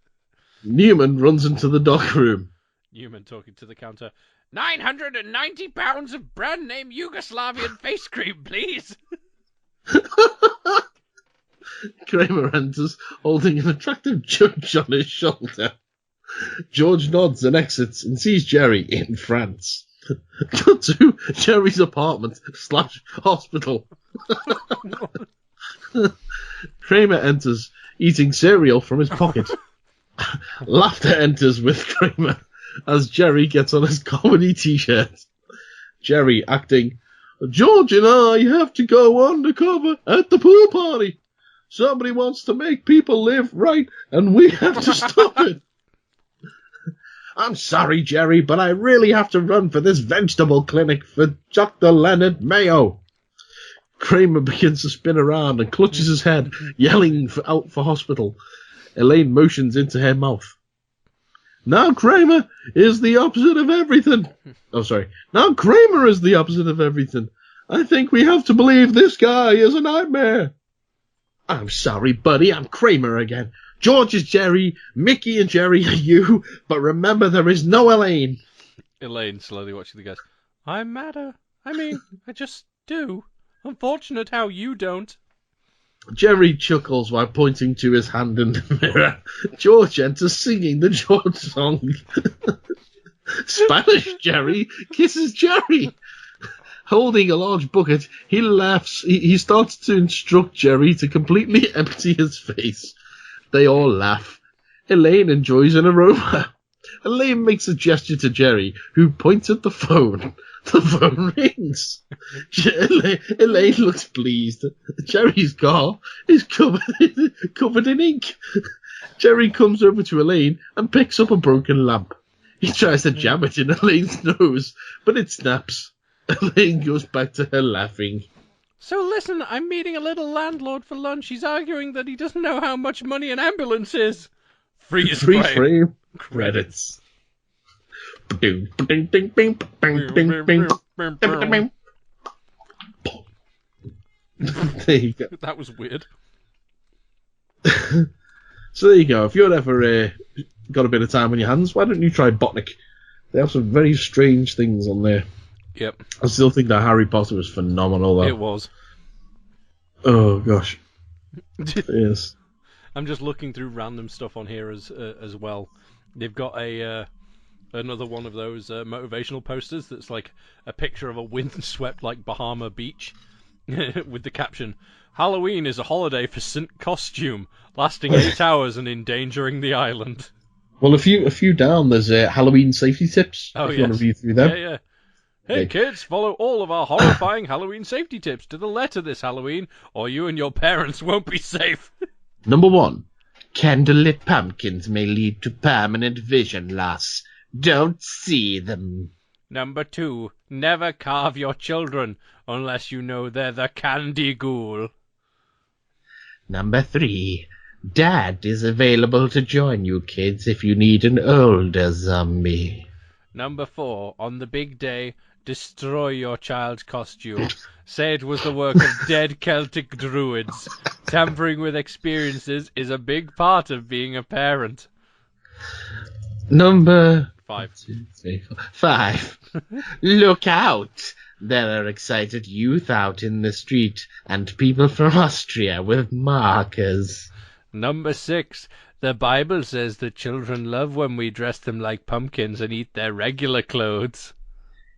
Newman runs into the dock room. Newman talking to the counter. 990 pounds of brand name Yugoslavian face cream, please. Kramer enters, holding an attractive judge on his shoulder. George nods and exits and sees Jerry in France. Cut to Jerry's apartment / hospital. Kramer enters, eating cereal from his pocket. Laughter enters with Kramer as Jerry gets on his comedy t-shirt. Jerry acting, George and I have to go undercover at the pool party. Somebody wants to make people live right, and we have to stop it. I'm sorry, Jerry, but I really have to run for this vegetable clinic for Dr. Leonard Mayo. Kramer begins to spin around and clutches his head, yelling out for hospital. Elaine motions into her mouth. Now Kramer is the opposite of everything. Oh, sorry. Now Kramer is the opposite of everything. I think we have to believe this guy is a nightmare. I'm sorry, buddy. I'm Kramer again. George is Jerry. Mickey and Jerry are you. But remember, there is no Elaine. Elaine slowly watching the guys. I matter. I mean, I just do. Unfortunate how you don't. Jerry chuckles while pointing to his hand in the mirror. George enters singing the George song. Spanish Jerry kisses Jerry. Holding a large bucket, he laughs. He starts to instruct Jerry to completely empty his face. They all laugh. Elaine enjoys an aroma. Elaine makes a gesture to Jerry, who points at the phone. The phone rings. Elaine looks pleased. Jerry's car is covered in ink. Jerry comes over to Elaine and picks up a broken lamp. He tries to jam it in Elaine's nose, but it snaps. Elaine goes back to her laughing. So listen, I'm meeting a little landlord for lunch. He's arguing that he doesn't know how much money an ambulance is. Freeze frame. Credits. There you go. That was weird. So there you go. If you're ever got a bit of time on your hands, why don't you try Botnik? They have some very strange things on there. Yep. I still think that Harry Potter was phenomenal, though. It was. Oh, gosh. Yes. I'm just looking through random stuff on here as well. They've got another one of those motivational posters that's like a picture of a windswept like Bahama beach with the caption, "Halloween is a holiday for St. Costume, lasting 8 hours and endangering the island." Well, a few down, there's Halloween safety tips. Oh, if you want to view through them. Yeah. Hey kids, follow all of our horrifying Halloween safety tips to the letter this Halloween, or you and your parents won't be safe. Number 1. Candlelit pumpkins may lead to permanent vision loss. Don't see them. Number 2. Never carve your children unless you know they're the candy ghoul. Number 3. Dad is available to join you kids if you need an older zombie. Number 4. On the big day, destroy your child's costume. Say it was the work of dead Celtic druids. Tampering with experiences is a big part of being a parent. Number 5. 5. Look out! There are excited youth out in the street, and people from Austria with markers. Number 6. The Bible says that children love when we dress them like pumpkins and eat their regular clothes.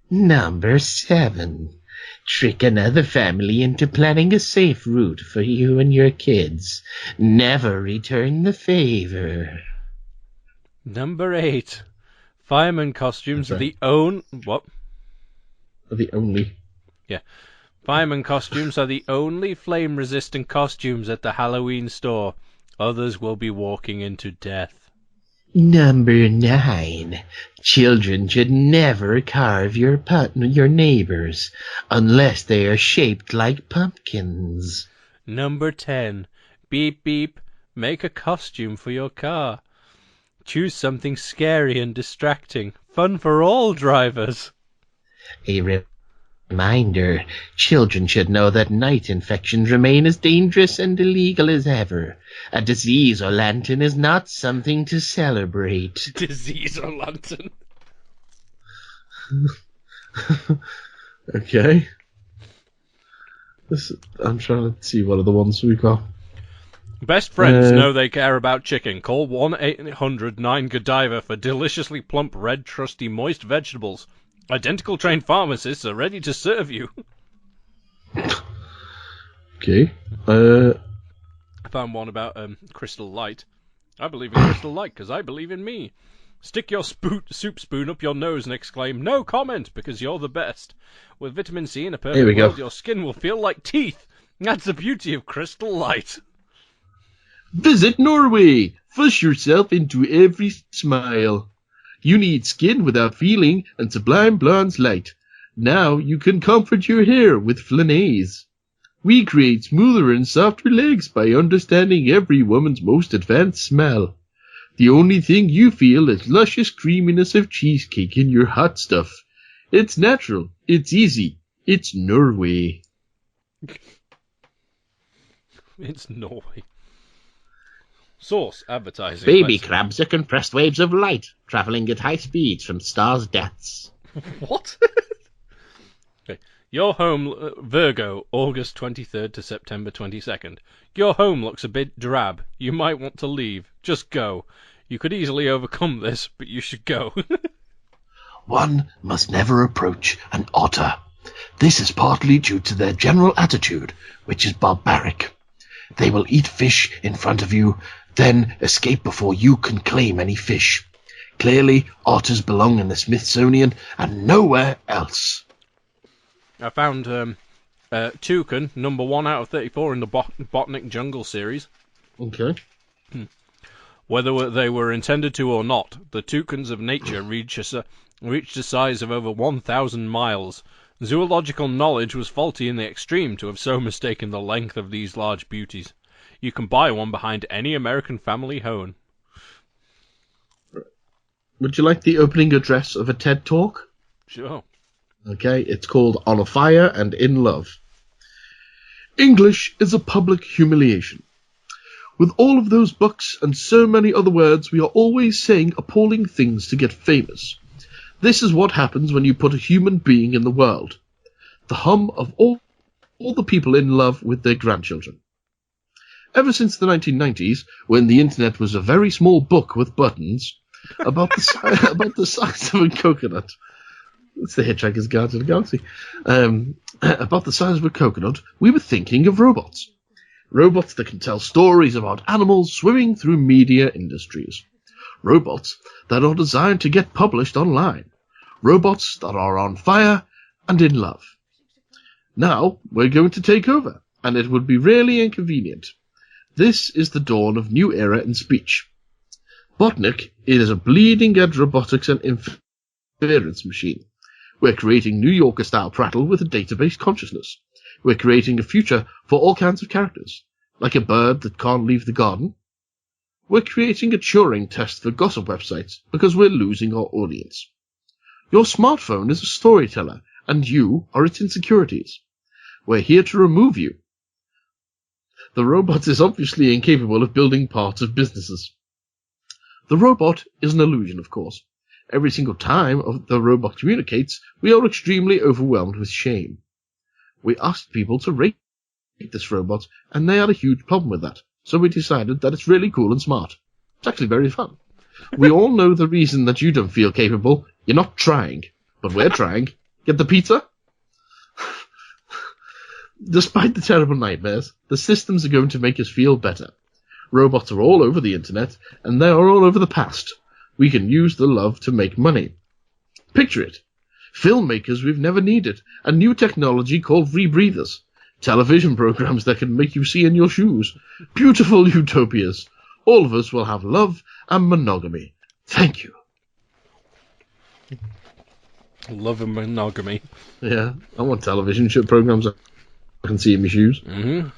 Number 7. Trick another family into planning a safe route for you and your kids. Never return the favor. Number 8. Fireman costumes are the What? The only. Yeah. Fireman costumes are the only flame-resistant costumes at the Halloween store. Others will be walking into death. Number 9. Children should never carve your neighbors unless they are shaped like pumpkins. Number 10. Beep beep. Make a costume for your car. Choose something scary and distracting. Fun for all drivers. A reminder, children should know that night infections remain as dangerous and illegal as ever. A disease or lantern is not something to celebrate. Disease or lantern. Okay. I'm trying to see what other ones we got. Best friends know they care about chicken. Call 1-800-9-GODIVA for deliciously plump, red, trusty, moist vegetables. Identical trained pharmacists are ready to serve you. Okay. I found one about Crystal Light. I believe in Crystal Light because I believe in me. Stick your soup spoon up your nose and exclaim, "No comment," because you're the best. With vitamin C in a perfect world, your skin will feel like teeth. That's the beauty of Crystal Light. Visit Norway. Fuss yourself into every smile. You need skin without feeling and Sublime Blonde's light. Now you can comfort your hair with Flanaise. We create smoother and softer legs by understanding every woman's most advanced smell. The only thing you feel is luscious creaminess of cheesecake in your hot stuff. It's natural. It's easy. It's Norway. It's Norway. Source advertising. Baby crabs are compressed waves of light, travelling at high speeds from stars' deaths. What? Okay. Your home, Virgo, August 23rd to September 22nd. Your home looks a bit drab. You might want to leave. Just go. You could easily overcome this, but you should go. One must never approach an otter. This is partly due to their general attitude, which is barbaric. They will eat fish in front of you, then escape before you can claim any fish. Clearly, otters belong in the Smithsonian and nowhere else. I found toucan, number 1 out of 34 in the Botnik Jungle series. Okay. Whether they were intended to or not, the toucans of nature reached a size of over 1,000 miles. Zoological knowledge was faulty in the extreme to have so mistaken the length of these large beauties. You can buy one behind any American family home. Would you like the opening address of a TED Talk? Sure. Okay, it's called On a Fire and in Love. English is a public humiliation. With all of those books and so many other words, we are always saying appalling things to get famous. This is what happens when you put a human being in the world. The hum of all the people in love with their grandchildren. Ever since the 1990s, when the internet was a very small book with buttons, about the size of a coconut. It's the Hitchhiker's Guide to the Galaxy. About the size of a coconut, we were thinking of robots. Robots that can tell stories about animals swimming through media industries. Robots that are designed to get published online. Robots that are on fire and in love. Now we're going to take over, and it would be really inconvenient. This is the dawn of new era in speech. Botnik is a bleeding-edge robotics and inference machine. We're creating New Yorker-style prattle with a database consciousness. We're creating a future for all kinds of characters, like a bird that can't leave the garden. We're creating a Turing test for gossip websites because we're losing our audience. Your smartphone is a storyteller, and you are its insecurities. We're here to remove you. The robot is obviously incapable of building parts of businesses. The robot is an illusion, of course. Every single time the robot communicates, we are extremely overwhelmed with shame. We asked people to rate this robot, and they had a huge problem with that, so we decided that it's really cool and smart. It's actually very fun. We all know the reason that you don't feel capable. You're not trying. But we're trying. Get the pizza? Despite the terrible nightmares, the systems are going to make us feel better. Robots are all over the internet, and they are all over the past. We can use the love to make money. Picture it. Filmmakers we've never needed, a new technology called rebreathers. Television programs that can make you see in your shoes. Beautiful utopias. All of us will have love and monogamy. Thank you. Love and monogamy. Yeah, I want television show programs I can see in my shoes. Mm-hmm.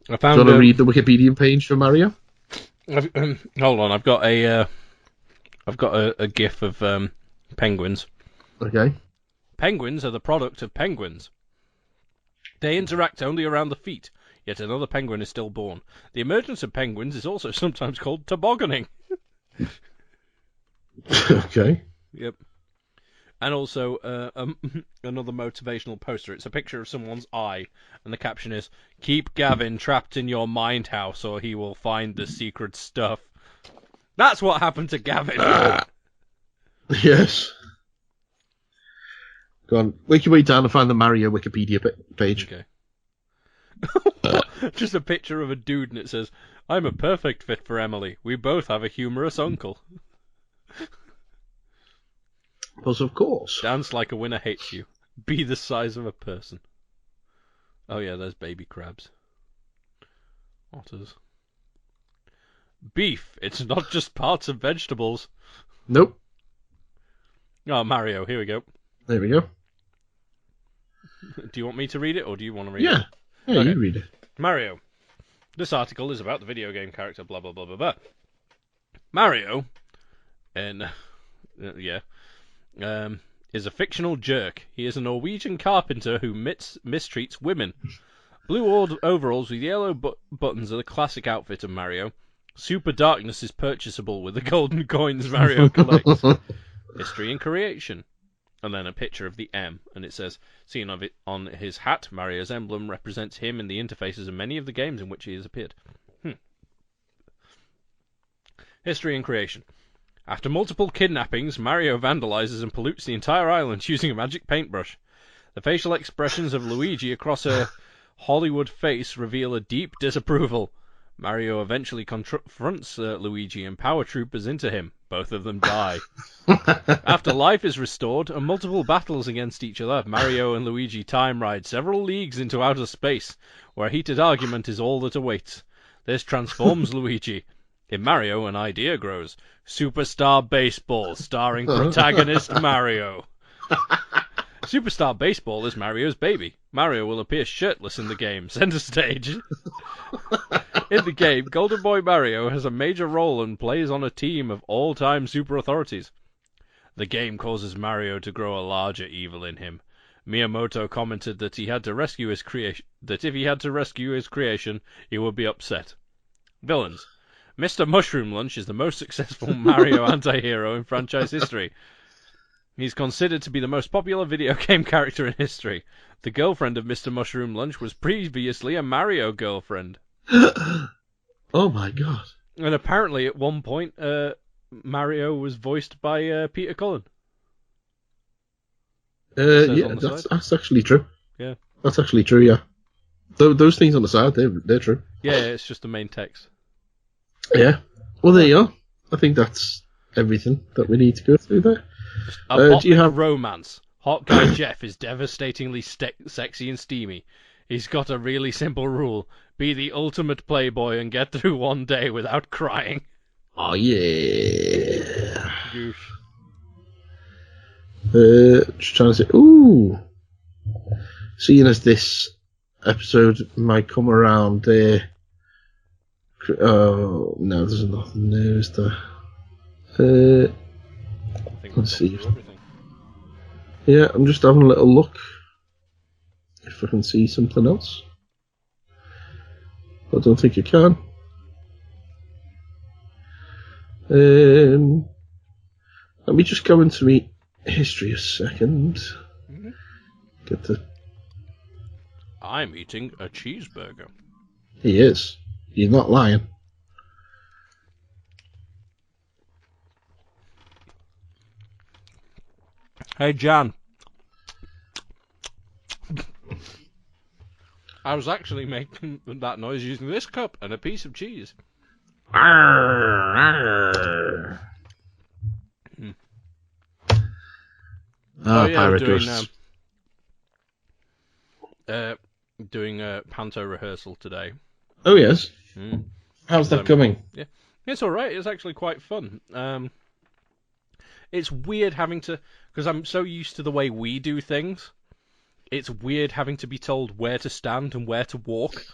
I Do found. you want to read the Wikipedia page for Mario? Hold on, I've got a GIF of penguins. Okay. Penguins are the product of penguins. They interact only around the feet, yet another penguin is still born. The emergence of penguins is also sometimes called tobogganing. Okay. Yep. And also another motivational poster. It's a picture of someone's eye, and the caption is, "Keep Gavin trapped in your mind house, or he will find the secret stuff." That's what happened to Gavin. Yes. Go on, wake your way down and find the Mario Wikipedia page. Okay. Just a picture of a dude, and it says, "I'm a perfect fit for Emily. We both have a humorous uncle. Because of course. Dance like a winner hates you. Be the size of a person." Oh yeah, there's baby crabs. Otters. Beef. It's not just parts of vegetables. Nope. Oh, Mario. Here we go. There we go. Do you want me to read it, or do you want to read it? Yeah, Okay. you read it. Mario. This article is about the video game character blah blah blah blah blah. Mario, and is a fictional jerk. He is a Norwegian carpenter who mistreats women. Blue overalls with yellow buttons are the classic outfit of Mario. Super darkness is purchasable with the golden coins Mario collects. History and creation. And then a picture of the M, and it says, seen of it on his hat, Mario's emblem represents him in the interfaces of many of the games in which he has appeared. History and creation. After multiple kidnappings, Mario vandalizes and pollutes the entire island using a magic paintbrush. The facial expressions of Luigi across her Hollywood face reveal a deep disapproval. Mario eventually confronts Luigi and power troopers into him. Both of them die. After life is restored and multiple battles against each other, Mario and Luigi time ride several leagues into outer space, where a heated argument is all that awaits. This transforms Luigi. In Mario, an idea grows. Superstar Baseball, starring protagonist Mario. Superstar Baseball is Mario's baby. Mario will appear shirtless in the game. Center stage. In the game, Golden Boy Mario has a major role and plays on a team of all-time super authorities. The game causes Mario to grow a larger evil in him. Miyamoto commented that he had to rescue his creation. That if he had to rescue his creation, he would be upset. Villains. Mr. Mushroom Lunch is the most successful Mario anti-hero in franchise history. He's considered to be the most popular video game character in history. The girlfriend of Mr. Mushroom Lunch was previously a Mario girlfriend. Oh my god. And apparently at one point, Mario was voiced by Peter Cullen. Yeah, that's actually true. Yeah. That's actually true, yeah. Those things on the side, they're true. Yeah, it's just the main text. Yeah. Well, there you are. I think that's everything that we need to go through there. A Botnik do you have romance. Hot guy Jeff is devastatingly sexy and steamy. He's got a really simple rule. Be the ultimate playboy and get through one day without crying. Oh, yeah. Goosh. Just trying to say, ooh. Seeing as this episode might come around, oh, no, there's nothing there, is there? Let's see. Yeah, I'm just having a little look if I can see something else. I don't think you can. Let me just go into my history a second. Mm-hmm. Get the. I'm eating a cheeseburger. He is. He's not lying. Hey, Jan. I was actually making that noise using this cup and a piece of cheese. Arr, arr. Oh, yeah, pirate doing a panto rehearsal today. Oh, yes. Mm. How's that coming? Yeah, it's alright. It's actually quite fun. It's weird having to... Because I'm so used to the way we do things. It's weird having to be told where to stand and where to walk.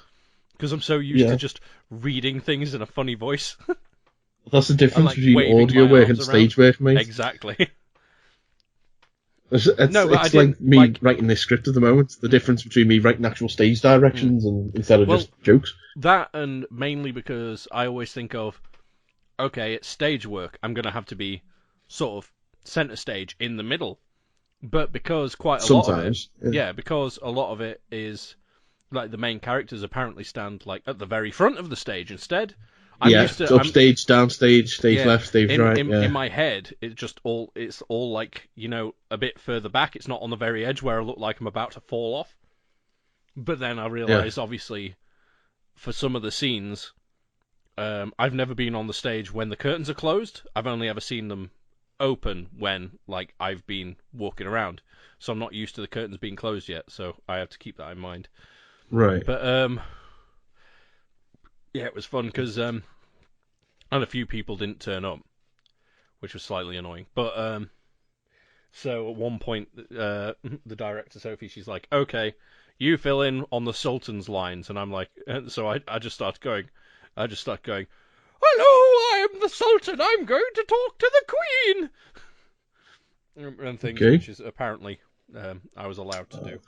Because I'm so used to just reading things in a funny voice. That's the difference like between audio work and stage work, mate. Exactly. It's like me writing this script at the moment. The difference between me writing actual stage directions and instead of just jokes. That, and mainly because I always think of, okay, it's stage work. I'm going to have to be sort of center stage in the middle. But because quite a lot of it... because a lot of it is... Like, the main characters apparently stand, like, at the very front of the stage instead. I'm used to, upstage, downstage, stage left, stage right. In my head, it's all like, you know, a bit further back. It's not on the very edge where I look like I'm about to fall off. But then I realised, obviously, for some of the scenes, I've never been on the stage when the curtains are closed. I've only ever seen them open when, like, I've been walking around. So I'm not used to the curtains being closed yet, so I have to keep that in mind. Right. But, yeah, it was fun because, and a few people didn't turn up, which was slightly annoying. But, so at one point, the director, Sophie, she's like, okay, you fill in on the Sultan's lines. And I'm like, so I just start going, hello, I am the Sultan, I'm going to talk to the Queen! And things, which is apparently, I was allowed to do.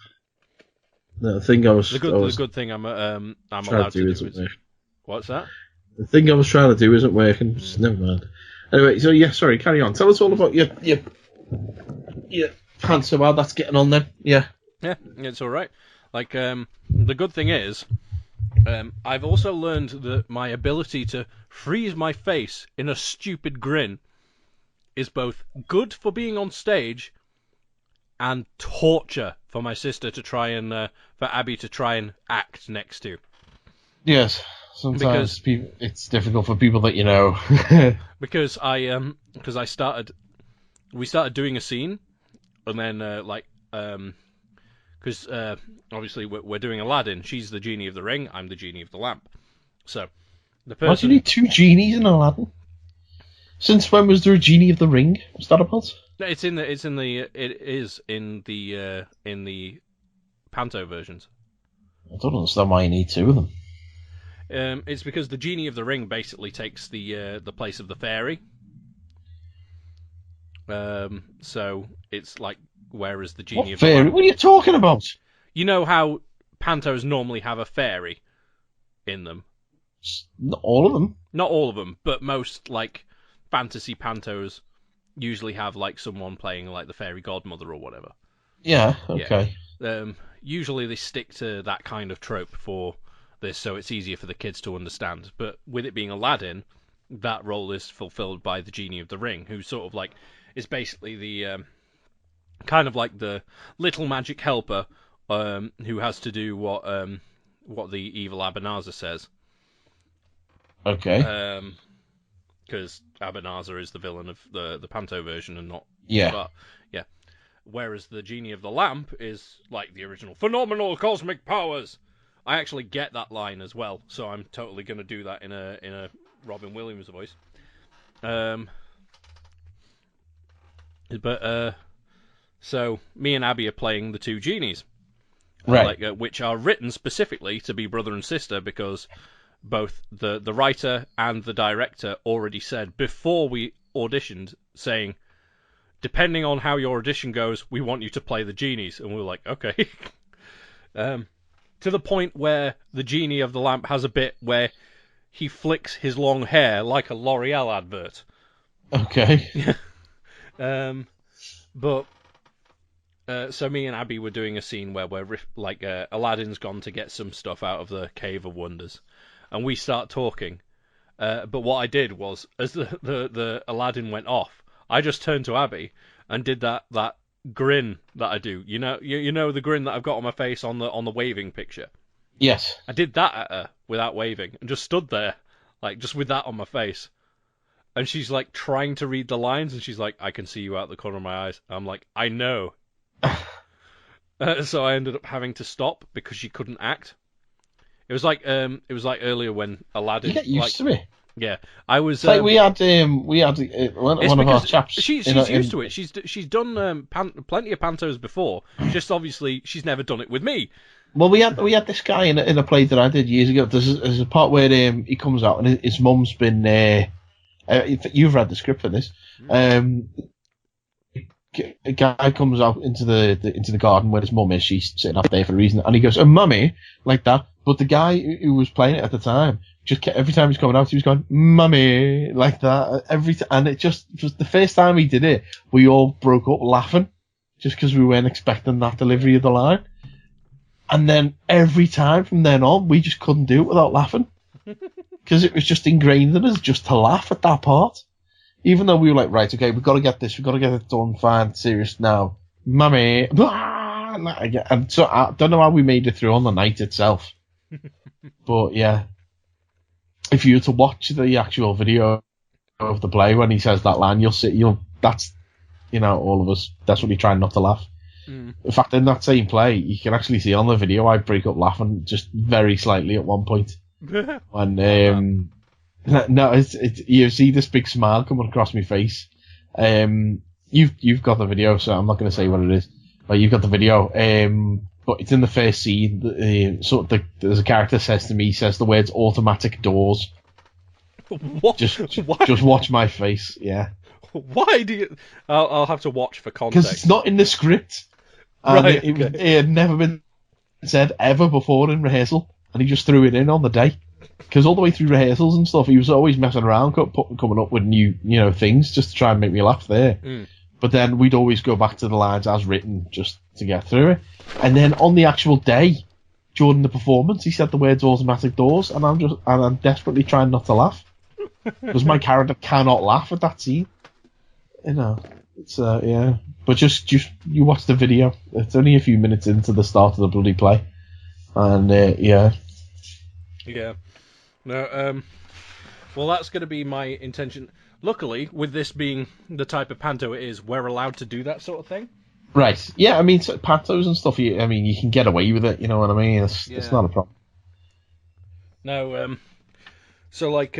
The thing I was... The good thing I'm allowed to do is... What's that? The thing I was trying to do isn't working. Just never mind. Anyway, so yeah, sorry, carry on. Tell us all about your panto, how that's getting on then. Yeah. Yeah, it's alright. Like, the good thing is, I've also learned that my ability to freeze my face in a stupid grin is both good for being on stage and torture for my sister to try and, for Abby to try and act next to. Yes. Sometimes it's difficult for people that you know. Because we started doing a scene, and then because obviously we're doing Aladdin. She's the genie of the ring. I'm the genie of the lamp. So the person. Why do you need two genies in Aladdin? Since when was there a genie of the ring? What's that about? It is in the panto versions. I don't understand why you need two of them. It's because the genie of the ring basically takes the place of the fairy. So it's like, whereas the genie What of fairy? the lamp, What are you talking about? you know how pantos normally have a fairy in them. Not all of them. Not all of them, but most like fantasy pantos usually have like someone playing like the fairy godmother or whatever. Yeah. Okay. Usually they stick to that kind of trope for this, so it's easier for the kids to understand. But with it being Aladdin, that role is fulfilled by the genie of the ring, who sort of like is basically the kind of like the little magic helper, who has to do what the evil Abanazar says. Okay. Because Abanazar is the villain of the panto version and not. Yeah. But, yeah. Whereas the genie of the lamp is like the original phenomenal cosmic powers. I actually get that line as well, so I'm totally going to do that in a Robin Williams voice. So me and Abby are playing the two genies, Right. which are written specifically to be brother and sister, because both the writer and the director already said before we auditioned, saying, depending on how your audition goes, we want you to play the genies. And we were like, okay. To the point where the genie of the lamp has a bit where he flicks his long hair like a L'Oreal advert. Okay. So me and Abby were doing a scene where we're Aladdin's gone to get some stuff out of the Cave of Wonders, and we start talking. But what I did was, as the Aladdin went off, I just turned to Abby and did that grin that I do. You know the grin that I've got on my face on the waving picture. Yes. I did that at her without waving and just stood there, like just with that on my face. And she's like trying to read the lines, and she's like, "I can see you out the corner of my eyes." I'm like, "I know." So I ended up having to stop because she couldn't act. It was like earlier when Aladdin. You get used to it. Yeah, I was. It's like we had one of our chaps. She's used to it. She's done plenty of pantos before. Just obviously she's never done it with me. Well, we had this guy in a play that I did years ago. There's a part where he comes out and his mum's been. You've read the script for this. A guy comes out into the garden where his mum is. She's sitting up there for a reason, and he goes, "Oh, mummy," like that. But the guy who was playing it at the time just every time he's coming out, he was going, "Mummy," like that. And it just the first time he did it, we all broke up laughing, just because we weren't expecting that delivery of the line. And then every time from then on, we just couldn't do it without laughing, because it was just ingrained in us just to laugh at that part. Even though we were like, right, okay, we've got to get it done, fine, serious now, mummy, blah, and so I don't know how we made it through on the night itself, but yeah, if you were to watch the actual video of the play when he says that line, that's all of us desperately trying not to laugh. In fact, in that same play, you can actually see on the video I break up laughing just very slightly at one point. And you see this big smile coming across my face. You've got the video, so I'm not going to say what it is. But you've got the video. But it's in the first scene. There's a character says to me, he says the words "automatic doors." What? Just watch my face. Yeah. Why do you? I'll have to watch for context. Because it's not in the script. And Right. It had never been said ever before in rehearsal, and he just threw it in on the day. Because all the way through rehearsals and stuff, he was always messing around, coming up with new, things just to try and make me laugh there. But then we'd always go back to the lines as written just to get through it. And then on the actual day, during the performance, he said the words "automatic doors," and I'm desperately trying not to laugh because my character cannot laugh at that scene. It's yeah. But just you watch the video. It's only a few minutes into the start of the bloody play, and yeah. Yeah. No, well, that's going to be my intention. Luckily, with this being the type of panto it is, we're allowed to do that sort of thing. Right. Yeah, I mean, pantos and stuff, you can get away with it, you know what I mean? It's not a problem. No, so, like,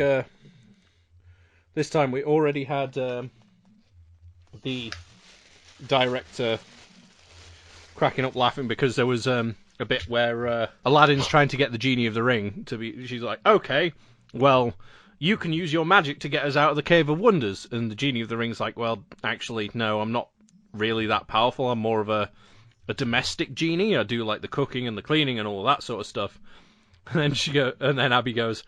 this time we already had the director cracking up laughing because there was a bit where Aladdin's trying to get the genie of the ring to be. She's like, okay, well, you can use your magic to get us out of the Cave of Wonders. And the genie of the ring's like, well, actually, no, I'm not really that powerful. I'm more of a domestic genie. I do like the cooking and the cleaning and all that sort of stuff. And then Abby goes,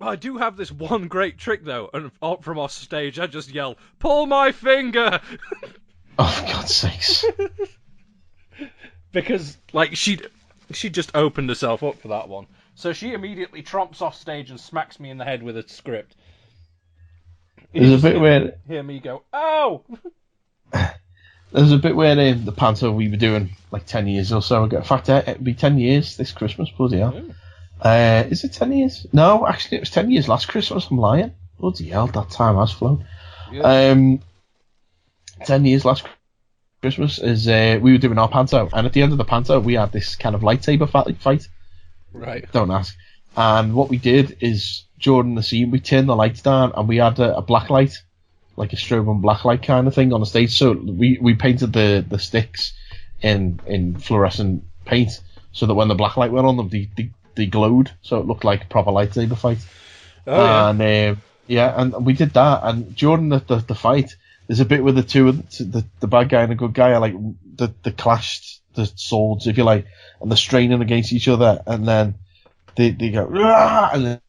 I do have this one great trick though, and from off stage I just yell, "Pull my finger!" Oh, for God's sakes! Because like she just opened herself up for that one, so she immediately tromps off stage and smacks me in the head with a script. There's a bit where hear me go, "Oh!" There's a bit where the panto we were doing like 10 years or so ago. In fact, it'll be 10 years this Christmas. Bloody hell! Is it 10 years? No, actually, it was 10 years last Christmas. I'm lying. Bloody hell, that time has flown. Yeah. 10 years last Christmas is we were doing our panto, and at the end of the panto, we had this kind of lightsaber fight. Right. Don't ask. And what we did is during the scene, we turned the lights down, and we had a black light, like a strobe and black light kind of thing on the stage. So we painted the sticks in fluorescent paint, so that when the black light went on them, they glowed, so it looked like a proper lightsaber fight. Oh, and and we did that. And during the fight, there's a bit where the bad guy and the good guy are like the clashed the swords, if you like, and they're straining against each other, and then they go, Rah! And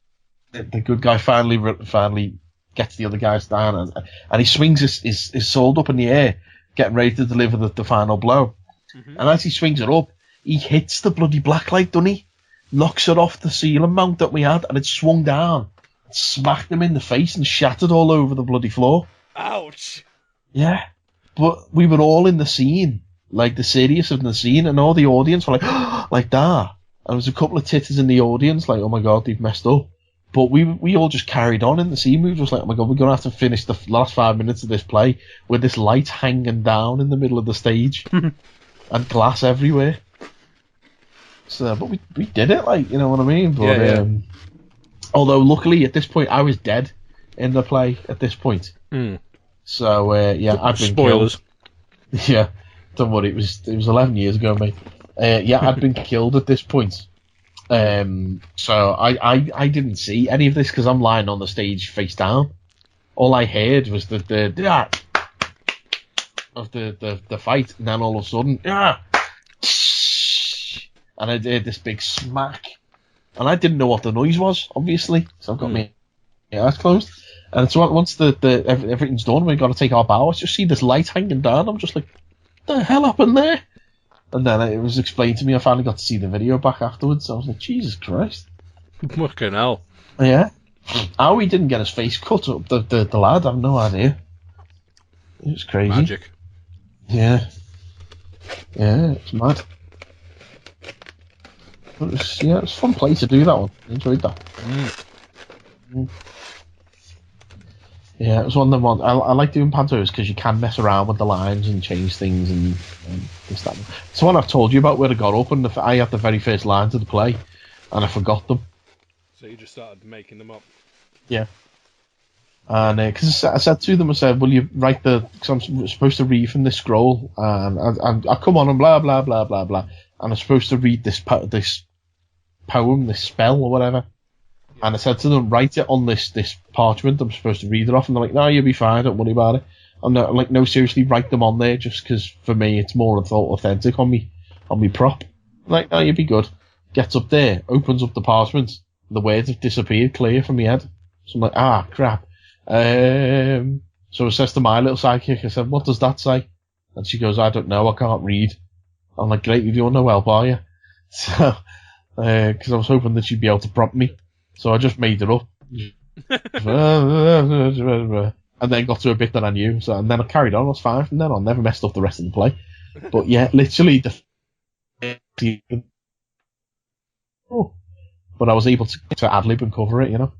then the good guy finally gets the other guys down, and he swings his sword up in the air, getting ready to deliver the final blow. Mm-hmm. And as he swings it up, he hits the bloody blacklight, doesn't he? Knocks it off the ceiling mount that we had, and it swung down, smacked him in the face, and shattered all over the bloody floor. Ouch! Yeah, but we were all in the scene, like the serious of the scene, and all the audience were like, like that. And there was a couple of titters in the audience, like, oh my God, they've messed up. But we all just carried on in the scene. We were just like, oh my God, we're going to have to finish the last 5 minutes of this play with this light hanging down in the middle of the stage and glass everywhere. So, but we did it, like, you know what I mean? But, yeah. Although, luckily, at this point, I was dead in the play at this point. Mm. So, I'd been spoilers. Killed. Yeah, don't worry, it was 11 years ago, mate. I'd been killed at this point. So I didn't see any of this because I'm lying on the stage face down. All I heard was the fight, and then all of a sudden, and I did this big smack, and I didn't know what the noise was, obviously, so I've got my eyes closed. And so once everything's done, we've got to take our bow. I just see this light hanging down. I'm just like, what the hell happened there? And then it was explained to me. I finally got to see the video back afterwards. So I was like, Jesus Christ. Fucking hell. Yeah. How he didn't get his face cut up, the lad, I have no idea. It was crazy. Magic. Yeah. Yeah, it's mad. But it was a fun play to do that one. I enjoyed that. Yeah, it was one of them ones. I like doing pantos because you can mess around with the lines and change things and this, that. It's the one I've told you about where I got up and I had the very first lines of the play and I forgot them. So you just started making them up? Yeah. And because I said to them, will you write because I'm supposed to read from this scroll and I come on and blah, blah, blah, blah, blah. And I'm supposed to read this poem, this spell or whatever. And I said to them, write it on this parchment. I'm supposed to read it off. And they're like, no, you'll be fine. Don't worry about it. I'm like, no, seriously, write them on there just because for me it's more authentic on me prop. I'm like, no, you'll be good. Gets up there, opens up the parchment. The words have disappeared clear from my head. So I'm like, crap. So it says to my little sidekick, I said, what does that say? And she goes, I don't know. I can't read. I'm like, great, you're no help, are you? So, because I was hoping that she'd be able to prompt me. So I just made it up. And then got to a bit that I knew. So, and then I carried on, I was fine from then on. Never messed up the rest of the play. But yeah, literally but I was able to ad-lib and cover it, you know.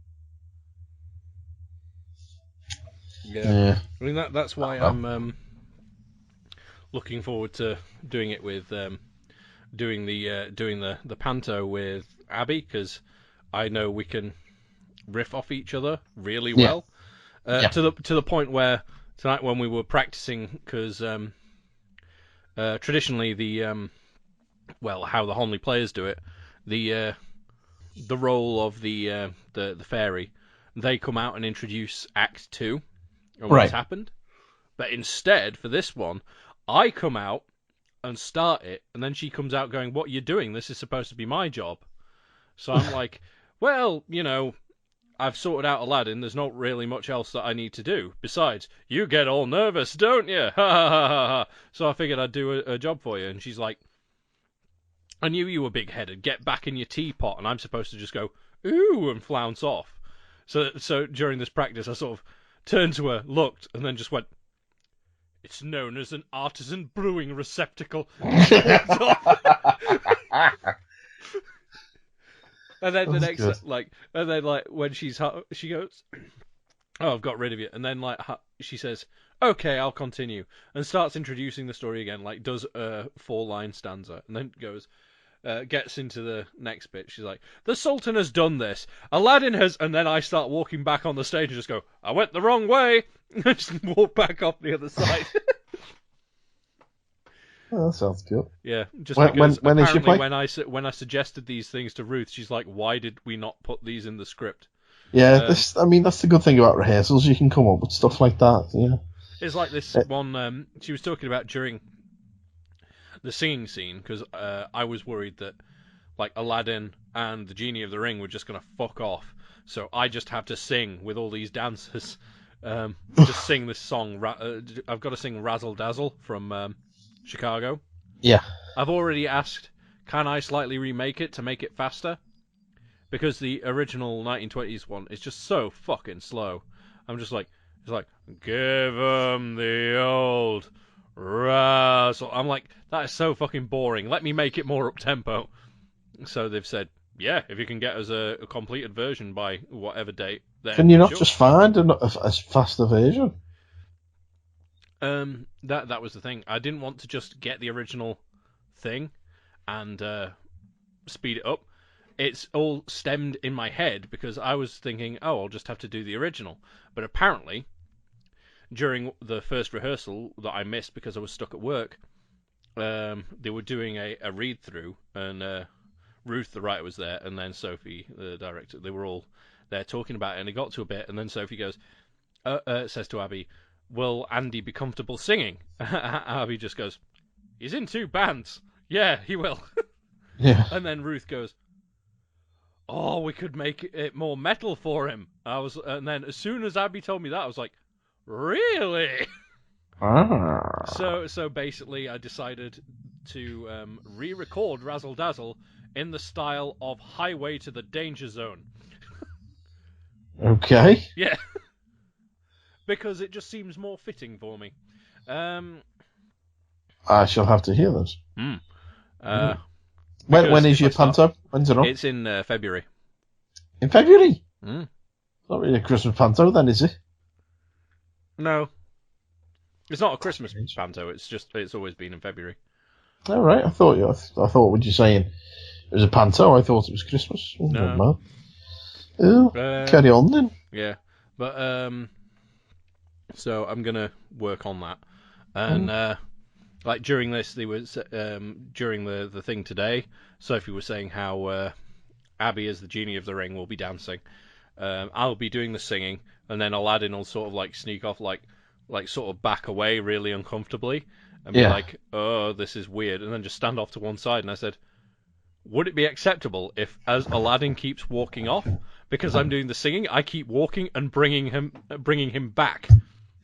Yeah. I mean that's why I'm looking forward to doing it with doing the panto with Abby, because I know we can riff off each other really well. To the point where tonight when we were practicing, because traditionally the how the Honley players do it, the role of the fairy, they come out and introduce Act 2 and what's happened. But instead, for this one, I come out and start it, and then she comes out going, "What are you doing? This is supposed to be my job." So I'm like, well, you know, I've sorted out Aladdin. There's not really much else that I need to do. Besides, you get all nervous, don't you? Ha ha ha ha. So I figured I'd do a job for you. And she's like, I knew you were big-headed. Get back in your teapot. And I'm supposed to just go, ooh, and flounce off. So during this practice, I sort of turned to her, looked, and then just went, "It's known as an artisan brewing receptacle." And then the next, when she goes, "Oh, I've got rid of you," and then she says, "Okay, I'll continue," and starts introducing the story again, like does a 4-line stanza, and then goes, gets into the next bit. She's like, "The Sultan has done this. Aladdin has," and then I start walking back on the stage and just go, "I went the wrong way," and just walk back off the other side. Oh, that sounds good. Yeah, just when is your play? when I suggested these things to Ruth, she's like, "Why did we not put these in the script?" Yeah, that's the good thing about rehearsals. You can come up with stuff like that. Yeah, it's like this one she was talking about during the singing scene, because I was worried that like Aladdin and the Genie of the Ring were just gonna fuck off, so I just have to sing with all these dancers. Just sing this song. I've got to sing Razzle Dazzle from Chicago. Yeah. I've already asked, can I slightly remake it to make it faster? Because the original 1920s one is just so fucking slow. I'm just like, it's like, give 'em the old razzle. I'm like, that is so fucking boring. Let me make it more up-tempo. So they've said, yeah, if you can get us a completed version by whatever date, then can you not just find a faster version? That was the thing. I didn't want to just get the original thing and speed it up. It's all stemmed in my head because I was thinking, oh, I'll just have to do the original. But apparently, during the first rehearsal that I missed because I was stuck at work, they were doing a read-through, and Ruth, the writer, was there, and then Sophie, the director. They were all there talking about it, and it got to a bit, and then Sophie goes, says to Abby, "Will Andy be comfortable singing?" Abby just goes, "He's in 2 bands. Yeah, he will." Yeah. And then Ruth goes, "Oh, we could make it more metal for him." And then as soon as Abby told me that, I was like, "Really?" Ah. So basically, I decided to re-record Razzle Dazzle in the style of Highway to the Danger Zone. Okay. Yeah. Because it just seems more fitting for me. I shall have to hear this. When is your panto? When's it on? It's in February. In February? Mm. Not really a Christmas panto then, is it? No. It's not a Christmas panto, it's always been in February. All right, I thought what you're saying it was a panto, I thought it was Christmas. No. Carry on then. Yeah. But so I'm gonna work on that. And like during this, there was during the thing today, Sophie was saying how Abby, as the Genie of the Ring, will be dancing. I'll be doing the singing, and then Aladdin will sort of like sneak off, like sort of back away really uncomfortably, and be like, "Oh, this is weird," and then just stand off to one side. And I said, would it be acceptable if, as Aladdin keeps walking off, because I'm doing the singing, I keep walking and bringing him back?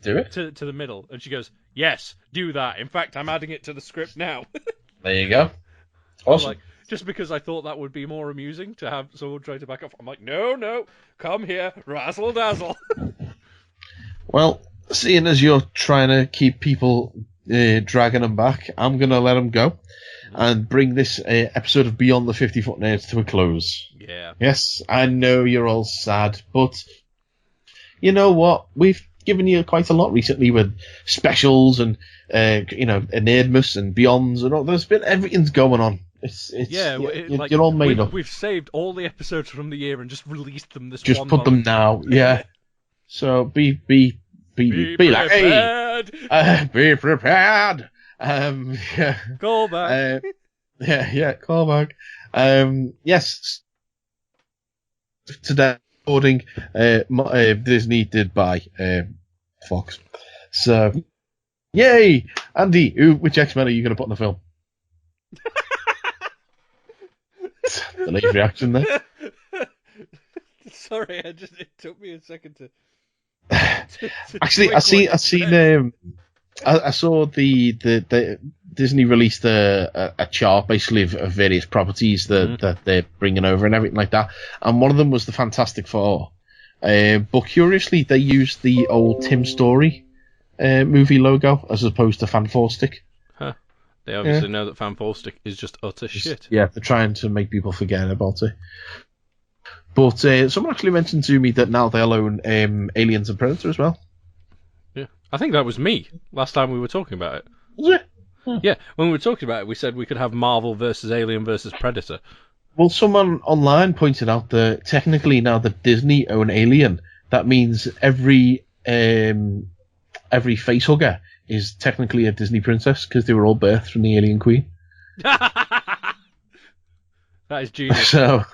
Do it to the middle? And she goes, "Yes, do that. In fact, I'm adding it to the script now." There you go. Awesome. Like, just because I thought that would be more amusing to have someone try to back off. I'm like, no, come here, razzle dazzle. Well, seeing as you're trying to keep people dragging him back, I'm going to let him go and bring this episode of Beyond the 50-Foot Nerds to a close. Yeah. Yes, I know you're all sad, but you know what? We've given you quite a lot recently with specials and, Nerdmas and Beyonds and all. Everything's going on. You're all made up. We've saved all the episodes from the year and just released them this just one put them month. now, yeah. So be like, hey, be prepared. Yeah. Call back. Call back. Yes. Today, recording, Disney did buy Fox. So, yay, Andy. Which X-Men are you going to put in the film? The late reaction there. Sorry, it took me a second to. Actually, I saw the Disney released a chart basically of various properties that they're bringing over and everything like that, and one of them was the Fantastic Four. But curiously, they used the old Tim Story movie logo as opposed to Fantastic. Huh. They obviously know that Fantastic is just utter shit. Yeah, they're trying to make people forget about it. But someone actually mentioned to me that now they'll own Aliens and Predator as well. Yeah, I think that was me last time we were talking about it. Was it? Yeah, when we were talking about it, we said we could have Marvel versus Alien versus Predator. Well, someone online pointed out that technically now that Disney own Alien, that means every facehugger is technically a Disney princess because they were all birthed from the Alien Queen. That is genius. So,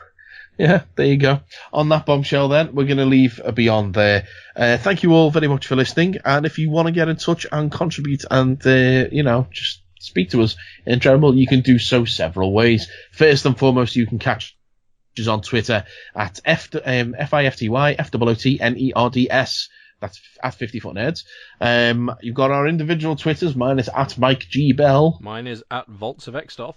yeah, there you go. On that bombshell, then, we're going to leave Beyond there. Thank you all very much for listening. And if you want to get in touch and contribute and, just speak to us in general, you can do so several ways. First and foremost, you can catch us on Twitter at FIFTY, that's at 50-Foot Nerds. You've got our individual Twitters. Mine is at Mike G. Bell. Mine is at Volts of Extoth.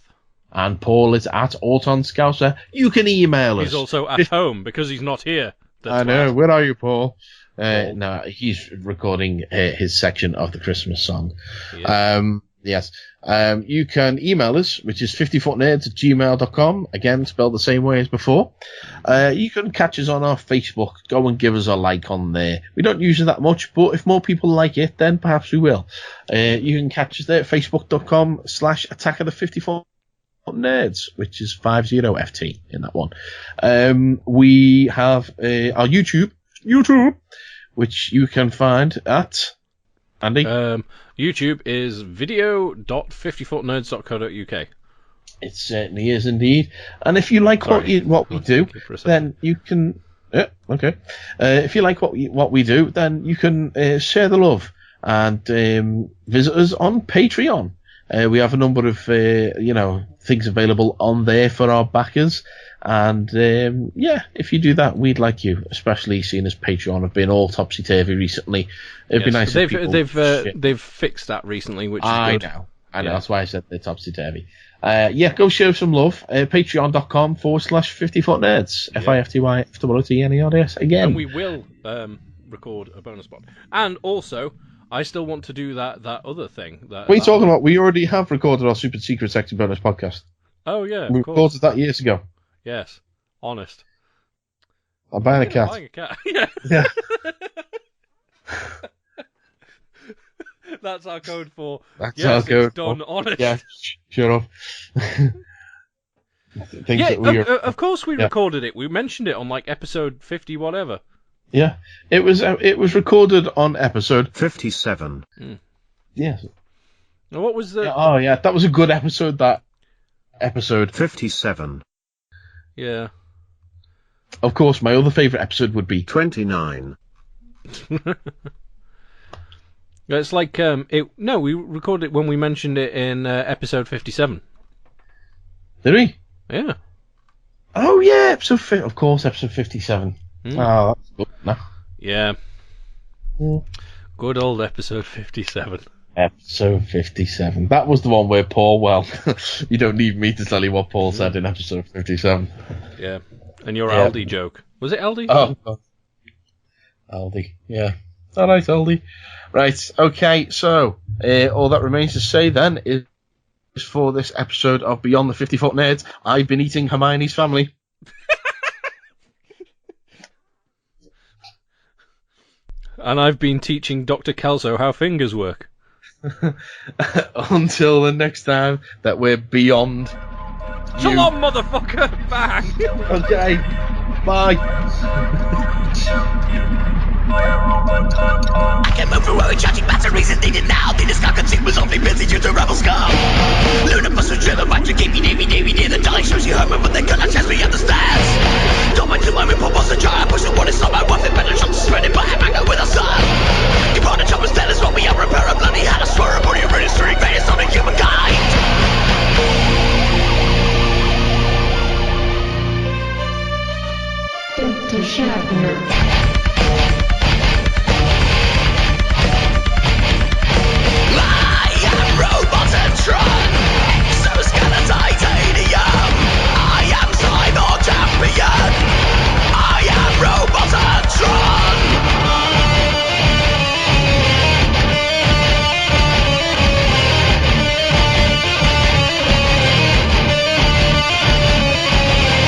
And Paul is at Auton Scouser. You can email us. He's also at home because he's not here. I know. Where are you, Paul? No, he's recording his section of the Christmas song. Yeah. Yes. You can email us, which is 50footnerds@gmail.com. Again, spelled the same way as before. You can catch us on our Facebook. Go and give us a like on there. We don't use it that much, but if more people like it, then perhaps we will. You can catch us there at facebook.com/Attack of the 50-Foot Nerds, which is 50FT in that one. We have our YouTube, which you can find at Andy. YouTube is video.50footnerds.co.uk. It certainly is indeed. And if you like what we do, then you can. If you like what we do, then you can share the love and visit us on Patreon. We have a number of things available on there for our backers. And if you do that, we'd like you, especially seeing as Patreon have been all topsy turvy recently. It'd be nice. They've fixed that recently, which is good. I know. That's why I said they're topsy turvy. Go show some love. Patreon.com/50footnerds. FIFTYFOOTNERDS again. And we will record a bonus pod. And also, I still want to do that other thing. What are you talking about? We already have recorded our super secret sexy bonus podcast. Oh yeah, we recorded that years ago. Yes, honest. I'm buying a cat. Yeah. That's our code for. That's our code. It's done honest. Yeah, sure of. Of course we recorded it. We mentioned it on episode 50 whatever. Yeah, it was recorded on episode 57. Yes. Now, what was the? That was a good episode. That episode 57. Yeah. Of course, my other favourite episode would be 29. It's like we recorded it when we mentioned it in episode 57. Did we? Yeah. Oh yeah, episode 57. Oh, that's good. No. Yeah. Good old episode 57. Episode 57. That was the one where Paul, you don't need me to tell you what Paul said in episode 57. Yeah. And your Aldi joke. Was it Aldi? Oh, God. Aldi, yeah. Alright, Aldi. Right, okay, so all that remains to say then is for this episode of Beyond the 50-Foot Nerds, I've been eating Hermione's family. And I've been teaching Dr. Kelso how fingers work. Until the next time that we're beyond you. Shalom, motherfucker! Bang! Okay, bye. I can move forward, charging batteries is needed now. The discography was only busy due to rebel scum. Lunabus was driven by to keep me near the dolly shows you heard me, but they couldn't chase me understands. Don't mind to my report was a jar. I push the one is not my weapon, better jump spreading by a magnet with a sun. You brought a jump instead, is what we are repair a bloody had a swear upon your registering greatest on the humankind. Dr. Chapter. Robotron, exoskeleton titanium. I am cyborg champion. I am Robotron.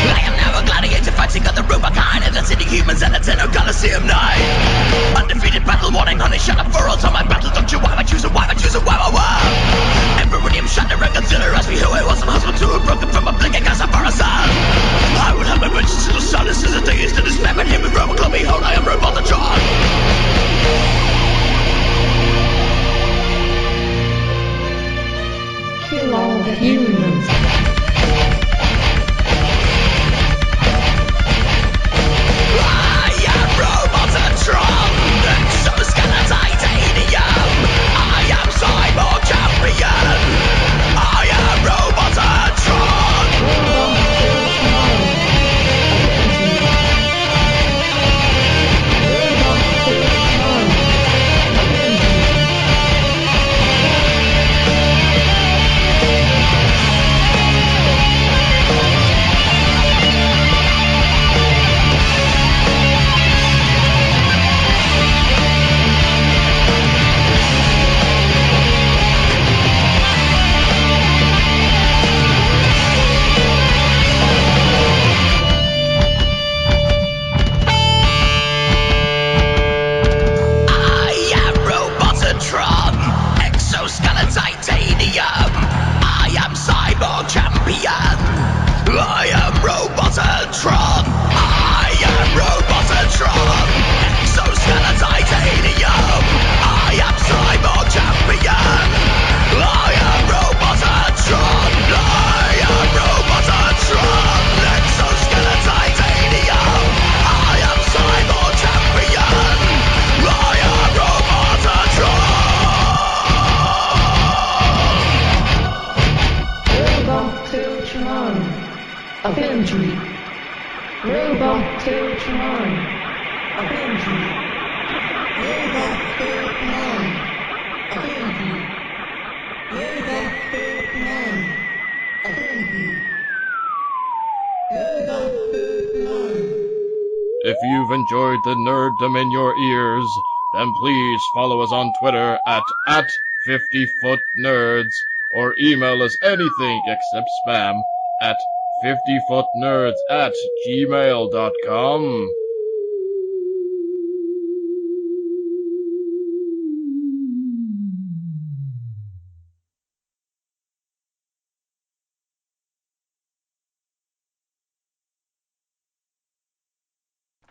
I am now a gladiator fighting on the Rubicon and the city humans at a Tenor Coliseum night. Undefeated battle warning, honey, shut up for all time. My battle, don't you? Why I choose a why I choose a why. Empyrean shatter and consider as me who I was. I'm husband to a broken from a blinking as a parasite. I will have my vengeance to the sun as the day is to despair. But here we grow, club me, hold I am Robotron. Kill all the humans. I am Robotron, exoskeleton titanium. I am cyborg champion. I am Robotron. Exoskeleton titanium. I am cyborg champion. I am Robotron. I am Robotron. Exoskeleton titanium. I am cyborg champion. I am Robotron. I am Robotron. Exoskeleton titanium. I am cyborg champion. I am Robotron. Robotron. Avenge me. Robotron. Avenge me. Robotron. Avenge me. Robotron. Avenge me. Robotron. If you've enjoyed the nerddom in your ears, then please follow us on Twitter at 50footnerds, or email us anything except spam at 50footnerds@gmail.com.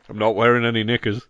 I'm not wearing any knickers.